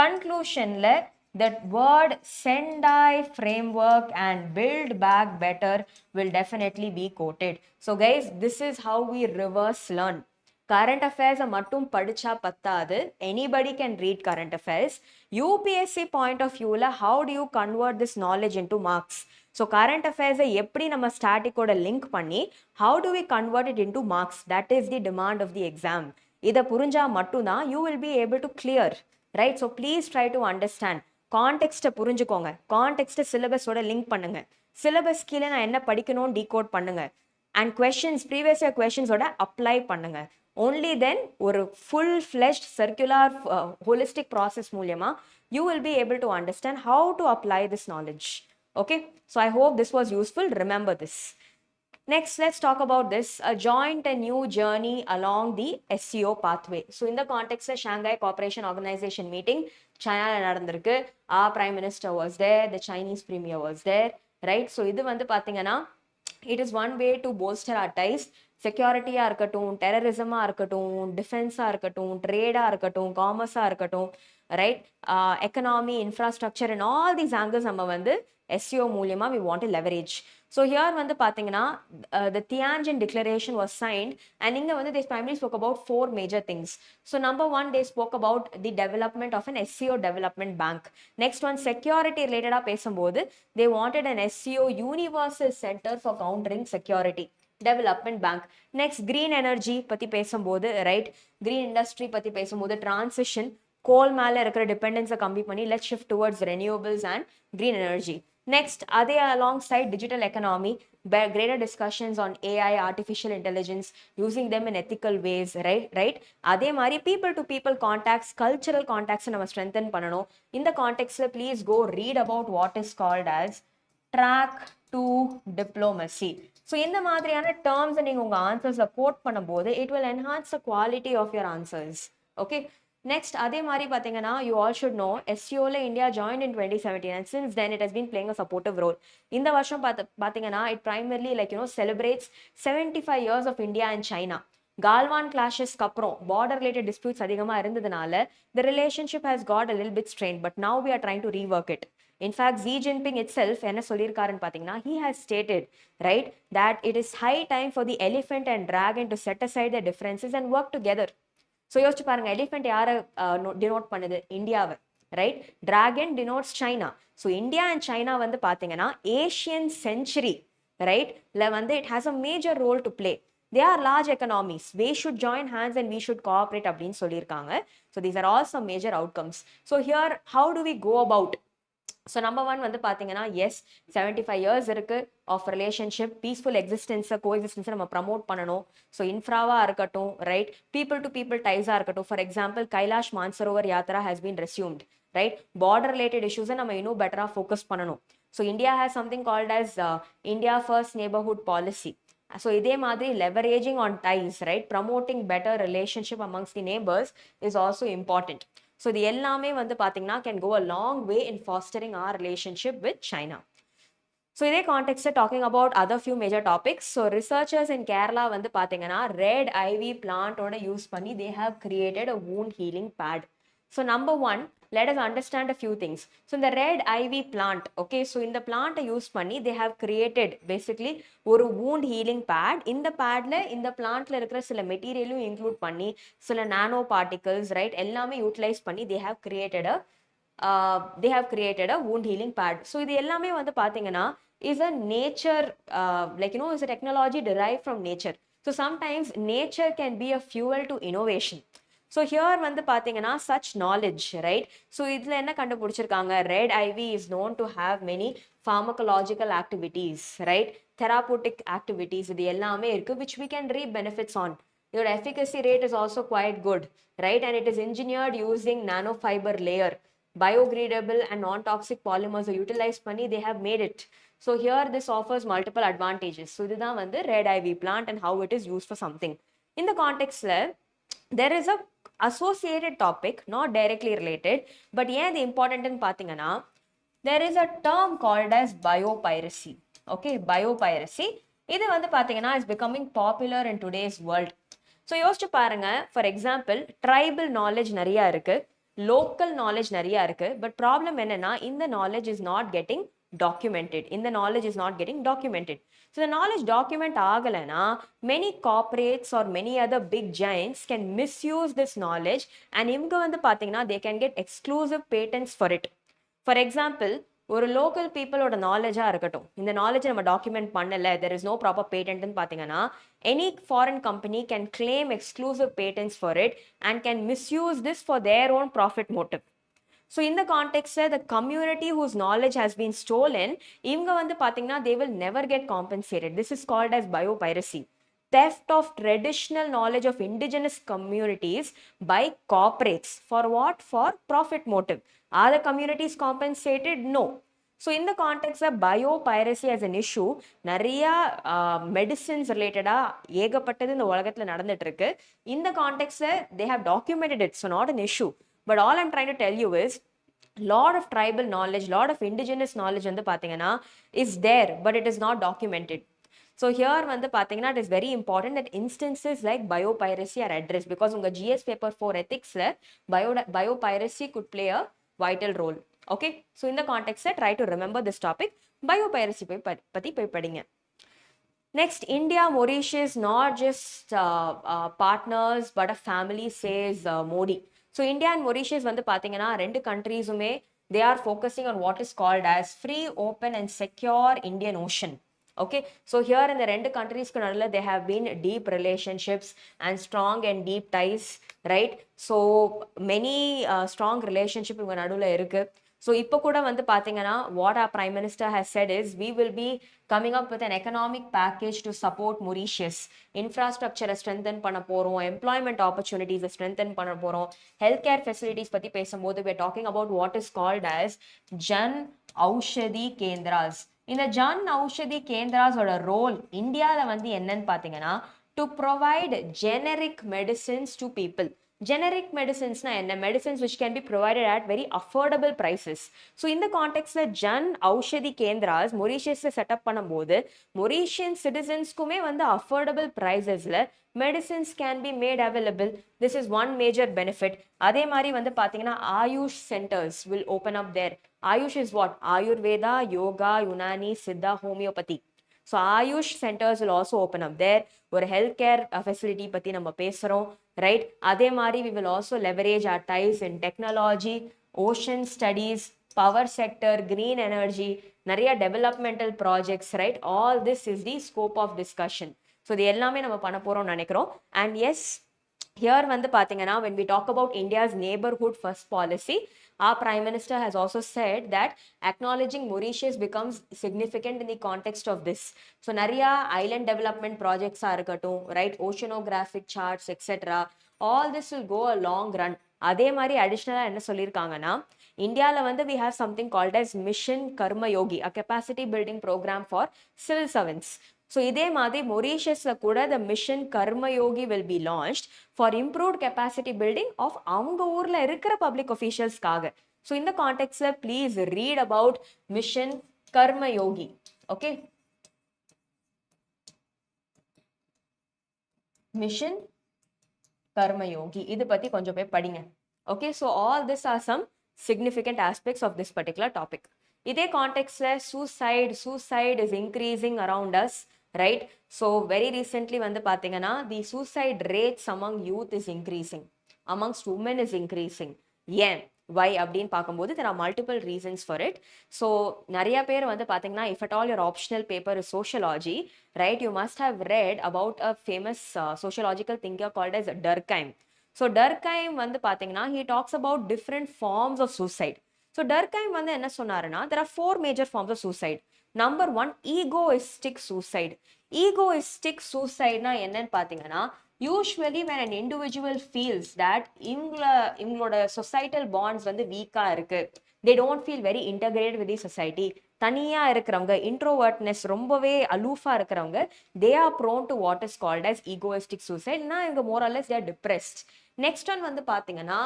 conclusionல that word Sendai framework and build back better will definitely be quoted. So guys, this is how we reverse learn. Current affairs மட்டும் படிச்சா பத்தாது. Anybody can read current affairs. UPSC point of view la how do you convert this knowledge into marks? So current affairs எப்படி நம்ம static ஓட link பண்ணி how do we convert it into marks? That is the demand of the exam. இத புரிஞ்சா மட்டும்தான் you will be able to clear, right? So please try to understand. Context புரிஞ்சுக்கோங்க. Context syllabus ஓட link பண்ணுங்க. Syllabus கீழ நான் என்ன படிக்கணும் decode பண்ணுங்க. And questions, previous year questions ஓட apply பண்ணுங்க. Only then ஒரு full-fledged circular holistic process மூலியமா you will be able to understand how to apply this knowledge. Okay, so I hope this was useful. Remember this. Next, let's talk about this, a joint and new journey along the SEO pathway. So in the context of Shanghai Cooperation Organization meeting, China நடந்திருக்கு. Our Prime Minister was there, the Chinese Premier was there, right? So இது வந்து பாத்தீங்கன்னா it is one way to bolster our ties. செக்யூரிட்டியா இருக்கட்டும், டெரரிசமா இருக்கட்டும், டிஃபென்ஸா இருக்கட்டும், ட்ரேடா இருக்கட்டும், காமர்ஸா இருக்கட்டும், right, economy, infrastructure and all these angles நம்ம வந்து SEO மூலியமா we want to leverage. So here வந்து பாத்தீங்கன்னா the Tianjin declaration was signed and இங்க வந்து they primarily spoke about 4 major things. So number 1, they spoke about the development of an SEO development bank. Next one, security related பேசும்போது they wanted an SEO universal center for countering security development bank. Next, green energy பத்தி பேசும்போது, right, green industry பத்தி பேசும்போது transition, coal மேல இருக்கிற dependence கம்மி பண்ணி let's shift towards renewables and green energy. Next, அதே alongside digital economy, greater discussions on AI, artificial intelligence, using them in ethical ways, right? அதே மாதிரி people to people contacts, cultural contacts நம்ம strengthen பண்ணணும். இந்த contextல please go read about what is called as track to diplomacy. So இந்த மாதிரியான terms நீங்க உங்க answersல quote பண்ணும்போது it will enhance the quality of your answers. Okay. Next, அதே மாதிரி பாத்தீங்கன்னா you all should know SEOல India joined in 2017 and since then it has been playing a supportive role. இந்த வருஷம் பாத்தீங்கன்னா it primarily celebrates 75 years of India and China. Galwan clashes அப்புறம் border related disputes அதிகமா இருந்ததுனால the relationship has got a little bit strained, but now we are trying to rework it. In fact, Xi Jinping itself என்ன சொல்லியிருக்காருன்னு பாத்தீங்கன்னா he has stated, right, that it is high time for the elephant and dragon to set aside their differences and work together. So யோசிச்சு பாருங்க, elephant யாரை denote பண்ணுது? இந்தியாவை, right? Dragon denotes China. So India and China வந்து பார்த்தீங்கன்னா Asian century, right, வந்து it has a major role to play. They are large economies. We should join hands and we should cooperate அப்படின்னு சொல்லியிருக்காங்க. So these are all some major outcomes. So here, how do we go about? So number 1 வந்து பாத்தீங்கன்னா yes, 75 years இருக்கு of relationship, peaceful existence, coexistence நம்ம promote பண்ணணும். So infraவா இருக்கட்டும், right, people to people ties இருக்கட்டும். For example, Kailash Mansarovar Yatra has been resumed, right? Border related issues நம்ம இன்னும் better focus பண்ணணும். So India has something called as India First Neighborhood Policy. So இதே மாதிரி leveraging on ties, right, promoting better relationship amongst the neighbors is also important. So இது எல்லாமே வந்து பாத்தீங்கன்னா can go a long way in fostering our relationship with China. So இதே context talking about other few major topics. So researchers in Kerala வந்து பாத்தீங்கன்னா red ivy plant ஓட use பண்ணி they have created a wound healing pad. So number 1, let us understand a few things. So in the red ivy plant, okay, so in the plant use பண்ணி they have created basically ஒரு wound healing pad. இந்த padல இந்த plantல இருக்கிற சில மெட்டீரியலும் include பண்ணி சில nano particles, right, எல்லாமே utilize பண்ணி they have created a wound healing pad. So இது எல்லாமே வந்து பாத்தீங்கன்னா is a nature is a technology derived from nature. So sometimes nature can be a fuel to innovation. So here வந்து பாத்தீங்கன்னா such knowledge, right? So இதுல என்ன கண்டுபிடிச்சிருக்காங்க, red ivy is known to have many pharmacological activities, right? Therapeutic activities, இது எல்லாமே இருக்கு, which we can reap benefits on. Your efficacy rate is also quite good, right? And it is engineered using nanofiber layer. Biodegradable and non-toxic polymers are utilized பண்ணி they have made it. So here this offers multiple advantages. So இதுதான் வந்து red ivy plant and how it is used for something. In the context there is a associated topic, not directly related, but ஏன் இது important ன்னு பாத்தீங்கன்னா, there is a term called as biopiracy. Okay, biopiracy. இது வந்து பாத்தீங்கன்னா is becoming popular in today's world. So யோசிச்சு பாருங்க, for example, tribal knowledge நிறைய இருக்கு, local knowledge நிறைய இருக்கு, but problem என்னன்னா இந்த knowledge is not getting documented. இந்த knowledge is not getting documented. So the knowledge document ஆகலைன்னா many corporates or many other big giants can misuse this knowledge and இவங்க வந்து பாத்தீங்கன்னா they can get exclusive patents for it. For example, ஒரு local peopleோட knowledge-ஆ இருக்கட்டும், இந்த knowledge நம்ம document பண்ணல, there is no proper patent ன்னு பாத்தீங்கன்னா any foreign company can claim exclusive patents for it and can misuse this for their own profit motive. So in the context the community whose knowledge has been stolen, இவங்க வந்து பாத்தீங்கன்னா they will never get compensated. This is called as biopiracy. Theft of traditional knowledge of indigenous communities by corporates. For what? For profit motive. Are the communities compensated? No. So in the context of biopiracy as an issue, நிறைய medicines related ஏகப்பட்டது இந்த உலகத்துல நடந்துட்டு இருக்கு. In the context they have documented it, so not an issue. But all I'm trying to tell you is lot of tribal knowledge, lot of indigenous knowledge வந்து பாத்தீங்கன்னா is there, but it is not documented. So here வந்து பாத்தீங்கன்னா it is very important that instances like biopiracy are addressed, because உங்க GS paper 4 ethicsல biopiracy could play a vital role. Okay, so in the context try to remember this topic. Biopiracy பத்தி போய் படிங்க. Next, India, Mauritius, not just partners but a family, says Modi. So India and Mauritius வந்து பாத்தீங்கன்னா ரெண்டு countries-உமே they are focusing on what is called as free, open and secure Indian Ocean. Okay, so here in the ரெண்டு countries-க்கு நடுவுல there have been deep relationships and strong and deep ties, right? So many strong relationship இவங்க நடுவுல இருக்கு. So இப்போ கூட வந்து பாத்தீங்கன்னா what our Prime Minister has said is we will be coming up with an economic package to support Mauritius. Infrastructure strengthen பண்ண போறோம், employment opportunities strengthen பண்ண போறோம், healthcare facilities பத்தி பேசும்போது we are talking about what is called as Jan Aushadhi Kendras. இந்த Jan Aushadhi Kendras ஓட role இந்தியால வந்து என்னன்னு பாத்தீங்கன்னா to provide generic medicines to people. Generic medicines na enna, medicines which can be provided at very affordable prices. So in the context Jan Aushadhi Kendras Mauritius set up பண்ணும்போது Mauritian citizens kume வந்து affordable prices medicines can be made available. This is one major benefit. அதே மாதிரி வந்து பாத்தீங்கன்னா Ayush centers will open up there. Ayush is what? Ayurveda, Yoga, Unani, Siddha, Homeopathy. So Ayush centers will also open up there. ஒரு healthcare facility பத்தி நம்ம பேசுறோம், right? அதே மாதிரி we will also leverage our ties in technology, ocean studies, power sector, green energy, நிறைய developmental projects, right? All this is the scope of discussion. So இது எல்லாமே நம்ம பண்ண போறோம்னு நினைக்கிறோம். And yes, here வந்து பாத்தீங்கன்னா when we talk about India's neighborhood first policy, our Prime Minister has also said that acknowledging Mauritius becomes significant in the context of this. So நிறைய island development projects இருக்கட்டும், right? Oceanographic charts, etc. All this will go a long run. அதே மாதிரி additional என்ன சொல்லியிருக்காங்கன்னா இந்தியால வந்து we have something called as Mission Karma Yogi, a capacity building program for civil servants. So இதே மாதிரி Mauritiusல கூட the Mission Karma Yogi will be launched for improved capacity building of அவங்க ஊர்ல இருக்கிற public officialsக்காக. So in the context please read about Mission Karma Yogi. Okay, Mission Karma Yogi இது பத்தி கொஞ்சம் போய் படிங்க. Okay, so all this are some significant aspects of this particular topic. இதே context suicide is increasing around us, right? So very recently வந்து பாத்தீங்கன்னா the suicide rates among youth is increasing, amongst women is increasing. ஏன், why அப்படின்னு பார்க்கும்போது there are multiple reasons for it. So நிறைய பேர் வந்து பாத்தீங்கன்னா if at all your optional paper is sociology, right, you must have read about a famous sociological thinker called as Durkheim. So Durkheim வந்து பார்த்தீங்கன்னா he talks about different forms of suicide. So Durkheim வந்து என்ன சொன்னாருன்னா there are 4 major forms of suicide. Number 1, egoistic suicide. Egoistic suicide na என்னன்னு பார்த்தீங்கன்னா usually when an individual feels that இவங்களோட societal bonds வந்து வீக்கா இருக்கு, they don't feel very integrated with the society, தனியா இருக்கிறவங்க, இன்ட்ரோவர்ட்னஸ் ரொம்பவே அலூஃபா இருக்கிறவங்க, they are prone to what is called as egoistic suicide. இவங்க more or less they are depressed. Next one வந்து பாத்தீங்கன்னா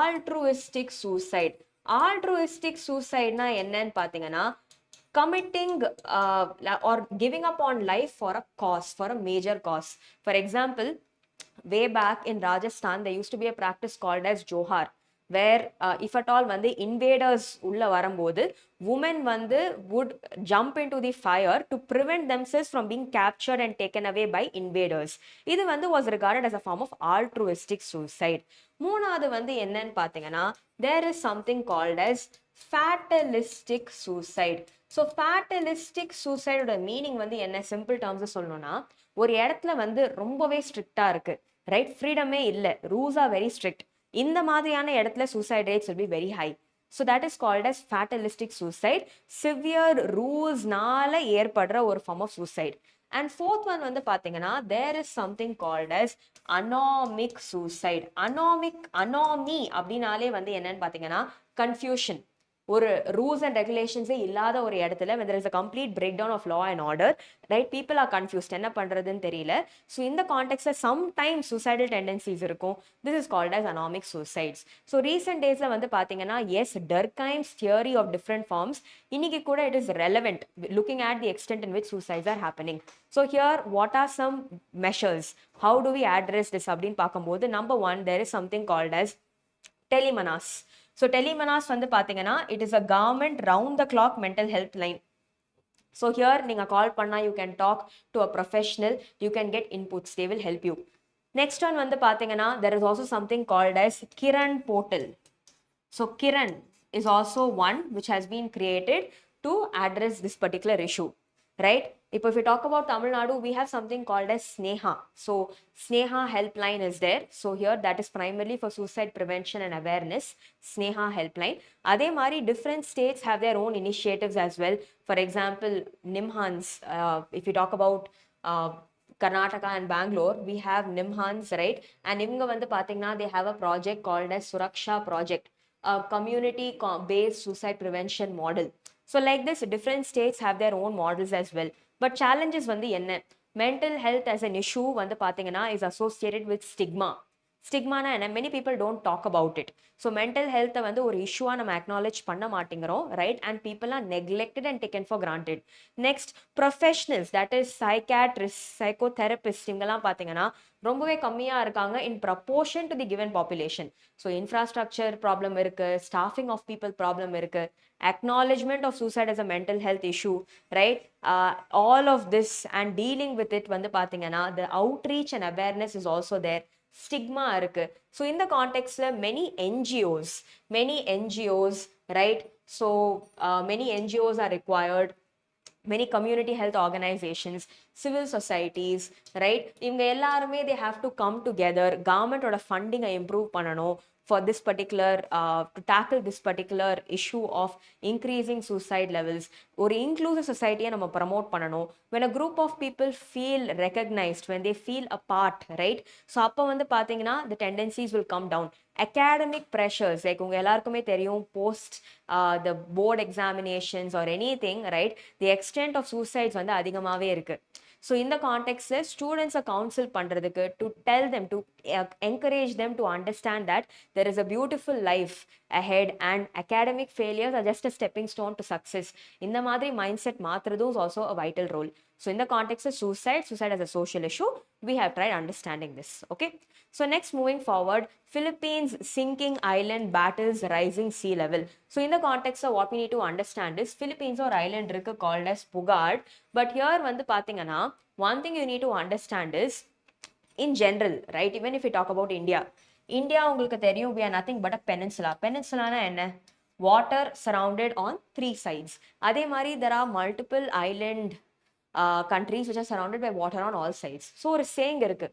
altruistic suicide. altruistic suicide na என்னன்னு பாத்தீங்கன்னா committing or giving up on life for a cause, for a major cause. For example, way back in Rajasthan there used to be a practice called as Johar, where if at all வந்து invaders உள்ள வரும்போது women வந்து would jump into the fire to prevent themselves from being captured and taken away by invaders. இது வந்து was regarded as a form of altruistic suicide. மூணாவது வந்து என்னன்னு பார்த்தீங்கன்னா there is something called as fatalistic suicide. So fatalistic suicide ஓட meaning வந்து என்ன, simple terms சொல்லணும்னா ஒரு இடத்துல வந்து ரொம்பவே ஸ்ட்ரிக்டா இருக்கு, ரைட், ஃப்ரீடமே இல்லை, ரூல்ஸ் ஆர் வெரி ஸ்ட்ரிக்ட், இந்த மாதிரியான இடத்துல suicide rates will be very high. So that is called as fatalistic suicide. Severe rules-னால ஏற்படுற ஒரு form of suicide. And fourth one வந்து பாத்தீங்கன்னா there is something called as anomic suicide. Anomy அப்படின்னாலே வந்து என்னன்னு பாத்தீங்கன்னா confusion. ஒரு ரூல்ஸ் அண்ட் ரெகுலேஷன்ஸே இல்லாத ஒரு இடத்துல when there is a complete breakdown of law and order, right, people are confused, என்ன பண்றதுன்னு தெரியல. ஸோ இந்த கான்டெக்ட்ல sometimes suicidal tendencies இருக்கும். This is called as anomic suicides. So recent டேஸ்ல வந்து பாத்தீங்கன்னா yes, Durkheim's theory of different forms இன்னைக்கு கூட it is relevant looking at the extent in which suicides are happening. So here what are some measures, how do we address this அப்படின்னு பார்க்கும்போது number 1, there is something called as telemenas. So telemenas வந்து பாத்தீங்கன்னா it is a government round the clock mental health line. So here நீங்க கால் பண்ணா you can talk to a professional, you can get inputs, they will help you. Next one வந்து பாத்தீங்கன்னா there is also something called as Kiran portal. So Kiran is also one which has been created to address this particular issue, right? If we talk about Tamil Nadu, we have something called as Sneha. So Sneha helpline is there. So here that is primarily for suicide prevention and awareness, Sneha helpline. Adhe mari different states have their own initiatives as well. For example, Nimhans, if you talk about Karnataka and Bangalore, we have Nimhans, right? And ivanga vandu pathina they have a project called as Suraksha project, a community based suicide prevention model. So like this, different states have their own models as well. But challenges வந்து என்ன, mental health as an issue வந்து பாத்தீங்கன்னா is associated with stigma. Stigma-na என்ன, many people don't talk about it. So mental health வந்து ஒரு இஷ்யூவா நம்ம acknowledge பண்ண மாட்டேங்கிறோம், right? And people are neglected and taken for granted. Next, professionals, that is psychiatrists, psychotherapists, இவங்கெல்லாம் பாத்தீங்கன்னா ரொம்பவே கம்மியா இருக்காங்க in proportion to the given population. So infrastructure problem இருக்கு, staffing of people problem இருக்கு, acknowledgement of suicide as a mental health issue, right? All of this and dealing with it வந்து பாத்தீங்கன்னா the outreach and awareness is also there. Stigma இருக்கு. So in the context many NGOs, right? So many NGOs are required, many community health organizations, civil societies, right? இவங்க எல்லாருமே they have to come together, government ஓட funding improve பண்ணணும் for this particular to tackle this particular issue of increasing suicide levels. ஒரு inclusive society நம்ம promote பண்ணணும். When a group of people feel recognized, when they feel a part, right? So அப்ப வந்து பாத்தீங்கன்னா the tendencies will come down. Academic pressures, like உங்க எல்லாருக்குமே தெரியும் post the board examinations or anything, right? The extent of suicides வந்து அதிகமாவே இருக்கு. So in the context students are counsel பண்றதுக்கு, to tell them, to encourage them to understand that there is a beautiful life ahead and academic failures are just a stepping stone to success. இந்த மாதிரி mindset மாத்துறதும் is also a vital role. So in the context of suicide as a social issue, we have tried understanding this. Okay. So next, moving forward, Philippines sinking island battles rising sea level. So in the context of what we need to understand is Philippines or island irukku called as Pugad. But here vandu pathingana, one thing you need to understand is in general, right? Even if we talk about India உங்களுக்கு தெரியும் we are nothing but a peninsula. Peninsula na enna? Water surrounded on 3 sides. அதே மாதிரி there are multiple island countries which are surrounded by water on all sides. So ஒரு saying இருக்கு,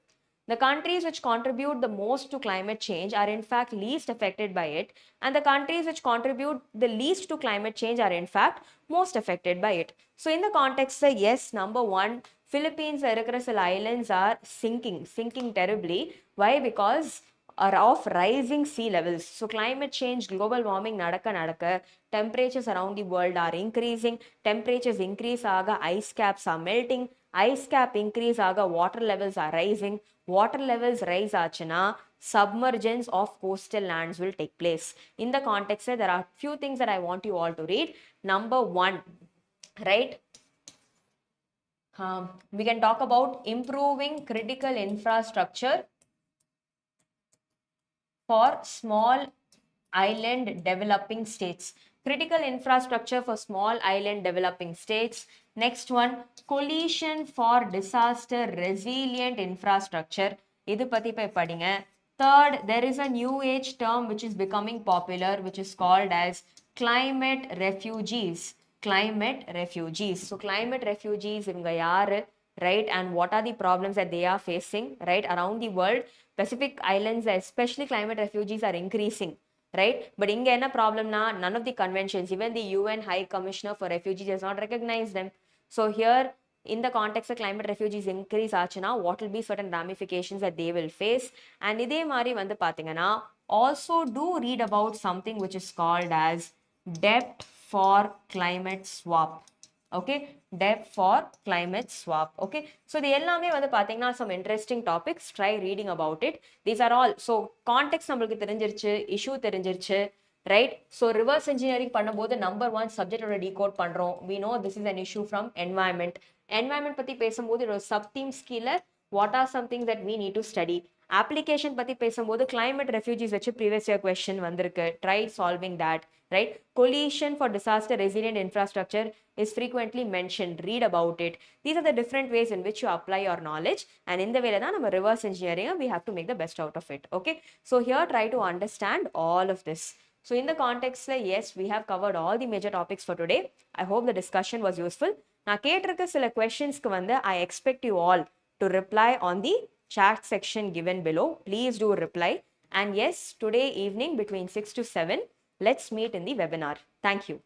The countries which contribute the most to climate change are in fact least affected by it, and the countries which contribute the least to climate change are in fact most affected by it. So in the context, yes, number one, Philippines islands are sinking terribly. Why? Because are of rising sea levels. So climate change, global warming nadaka, temperatures around the world are increasing. Temperatures increase aga, ice caps are melting. Ice cap increase aga, water levels are rising. Water levels rise achana, submergence of coastal lands will take place. In the context, there are few things that I want you all to read. Number one, right? We can talk about improving critical infrastructure for small island developing states. Critical infrastructure for small island developing states. Next one, coalition for disaster resilient infrastructure. Idu pati poi padinga. Third, there is a new age term which is becoming popular, which is called as climate refugees. Climate refugees. So climate refugees ivanga yaru, right? And what are the problems that they are facing, right? Around the world, Pacific islands, especially climate refugees, are increasing, right? But inga enna problem na, none of the conventions, even the UN High Commissioner for Refugees does not recognize them. So here, in the context of climate refugees increase aachuna, what will be certain ramifications that they will face? And idhe mari vandu pathingana, also do read about something which is called as debt for climate swap. Okay, debt for climate swap. Okay, so the ellame vandu pathina some interesting topics, try reading about it. These are all, so context namakku therinjiruchu, issue therinjiruchu, right? So reverse engineering பண்ணும்போது number one subject oda decode பண்றோம். We know this is an issue from environment பத்தி பேசும்போது ஒரு sub themes கீழ what are some things that we need to study. Application பத்தி பேசும்போது climate refugees வச்சு previous year question வந்திருக்கு, try solving that, right? Coalition for disaster resilient infrastructure is frequently mentioned, read about it. These are the different ways in which you apply your knowledge, and in the way that நம்ம reverse engineering we have to make the best out of it. Okay, so here try to understand all of this. So in the context, yes, we have covered all the major topics for today. I hope the discussion was useful. நான் கேட்டிருக்க சில questions-க்கு வந்து I expect you all to reply on the chat section given below. Please do reply. And yes, today evening between 6 to 7, let's meet in the webinar. Thank you.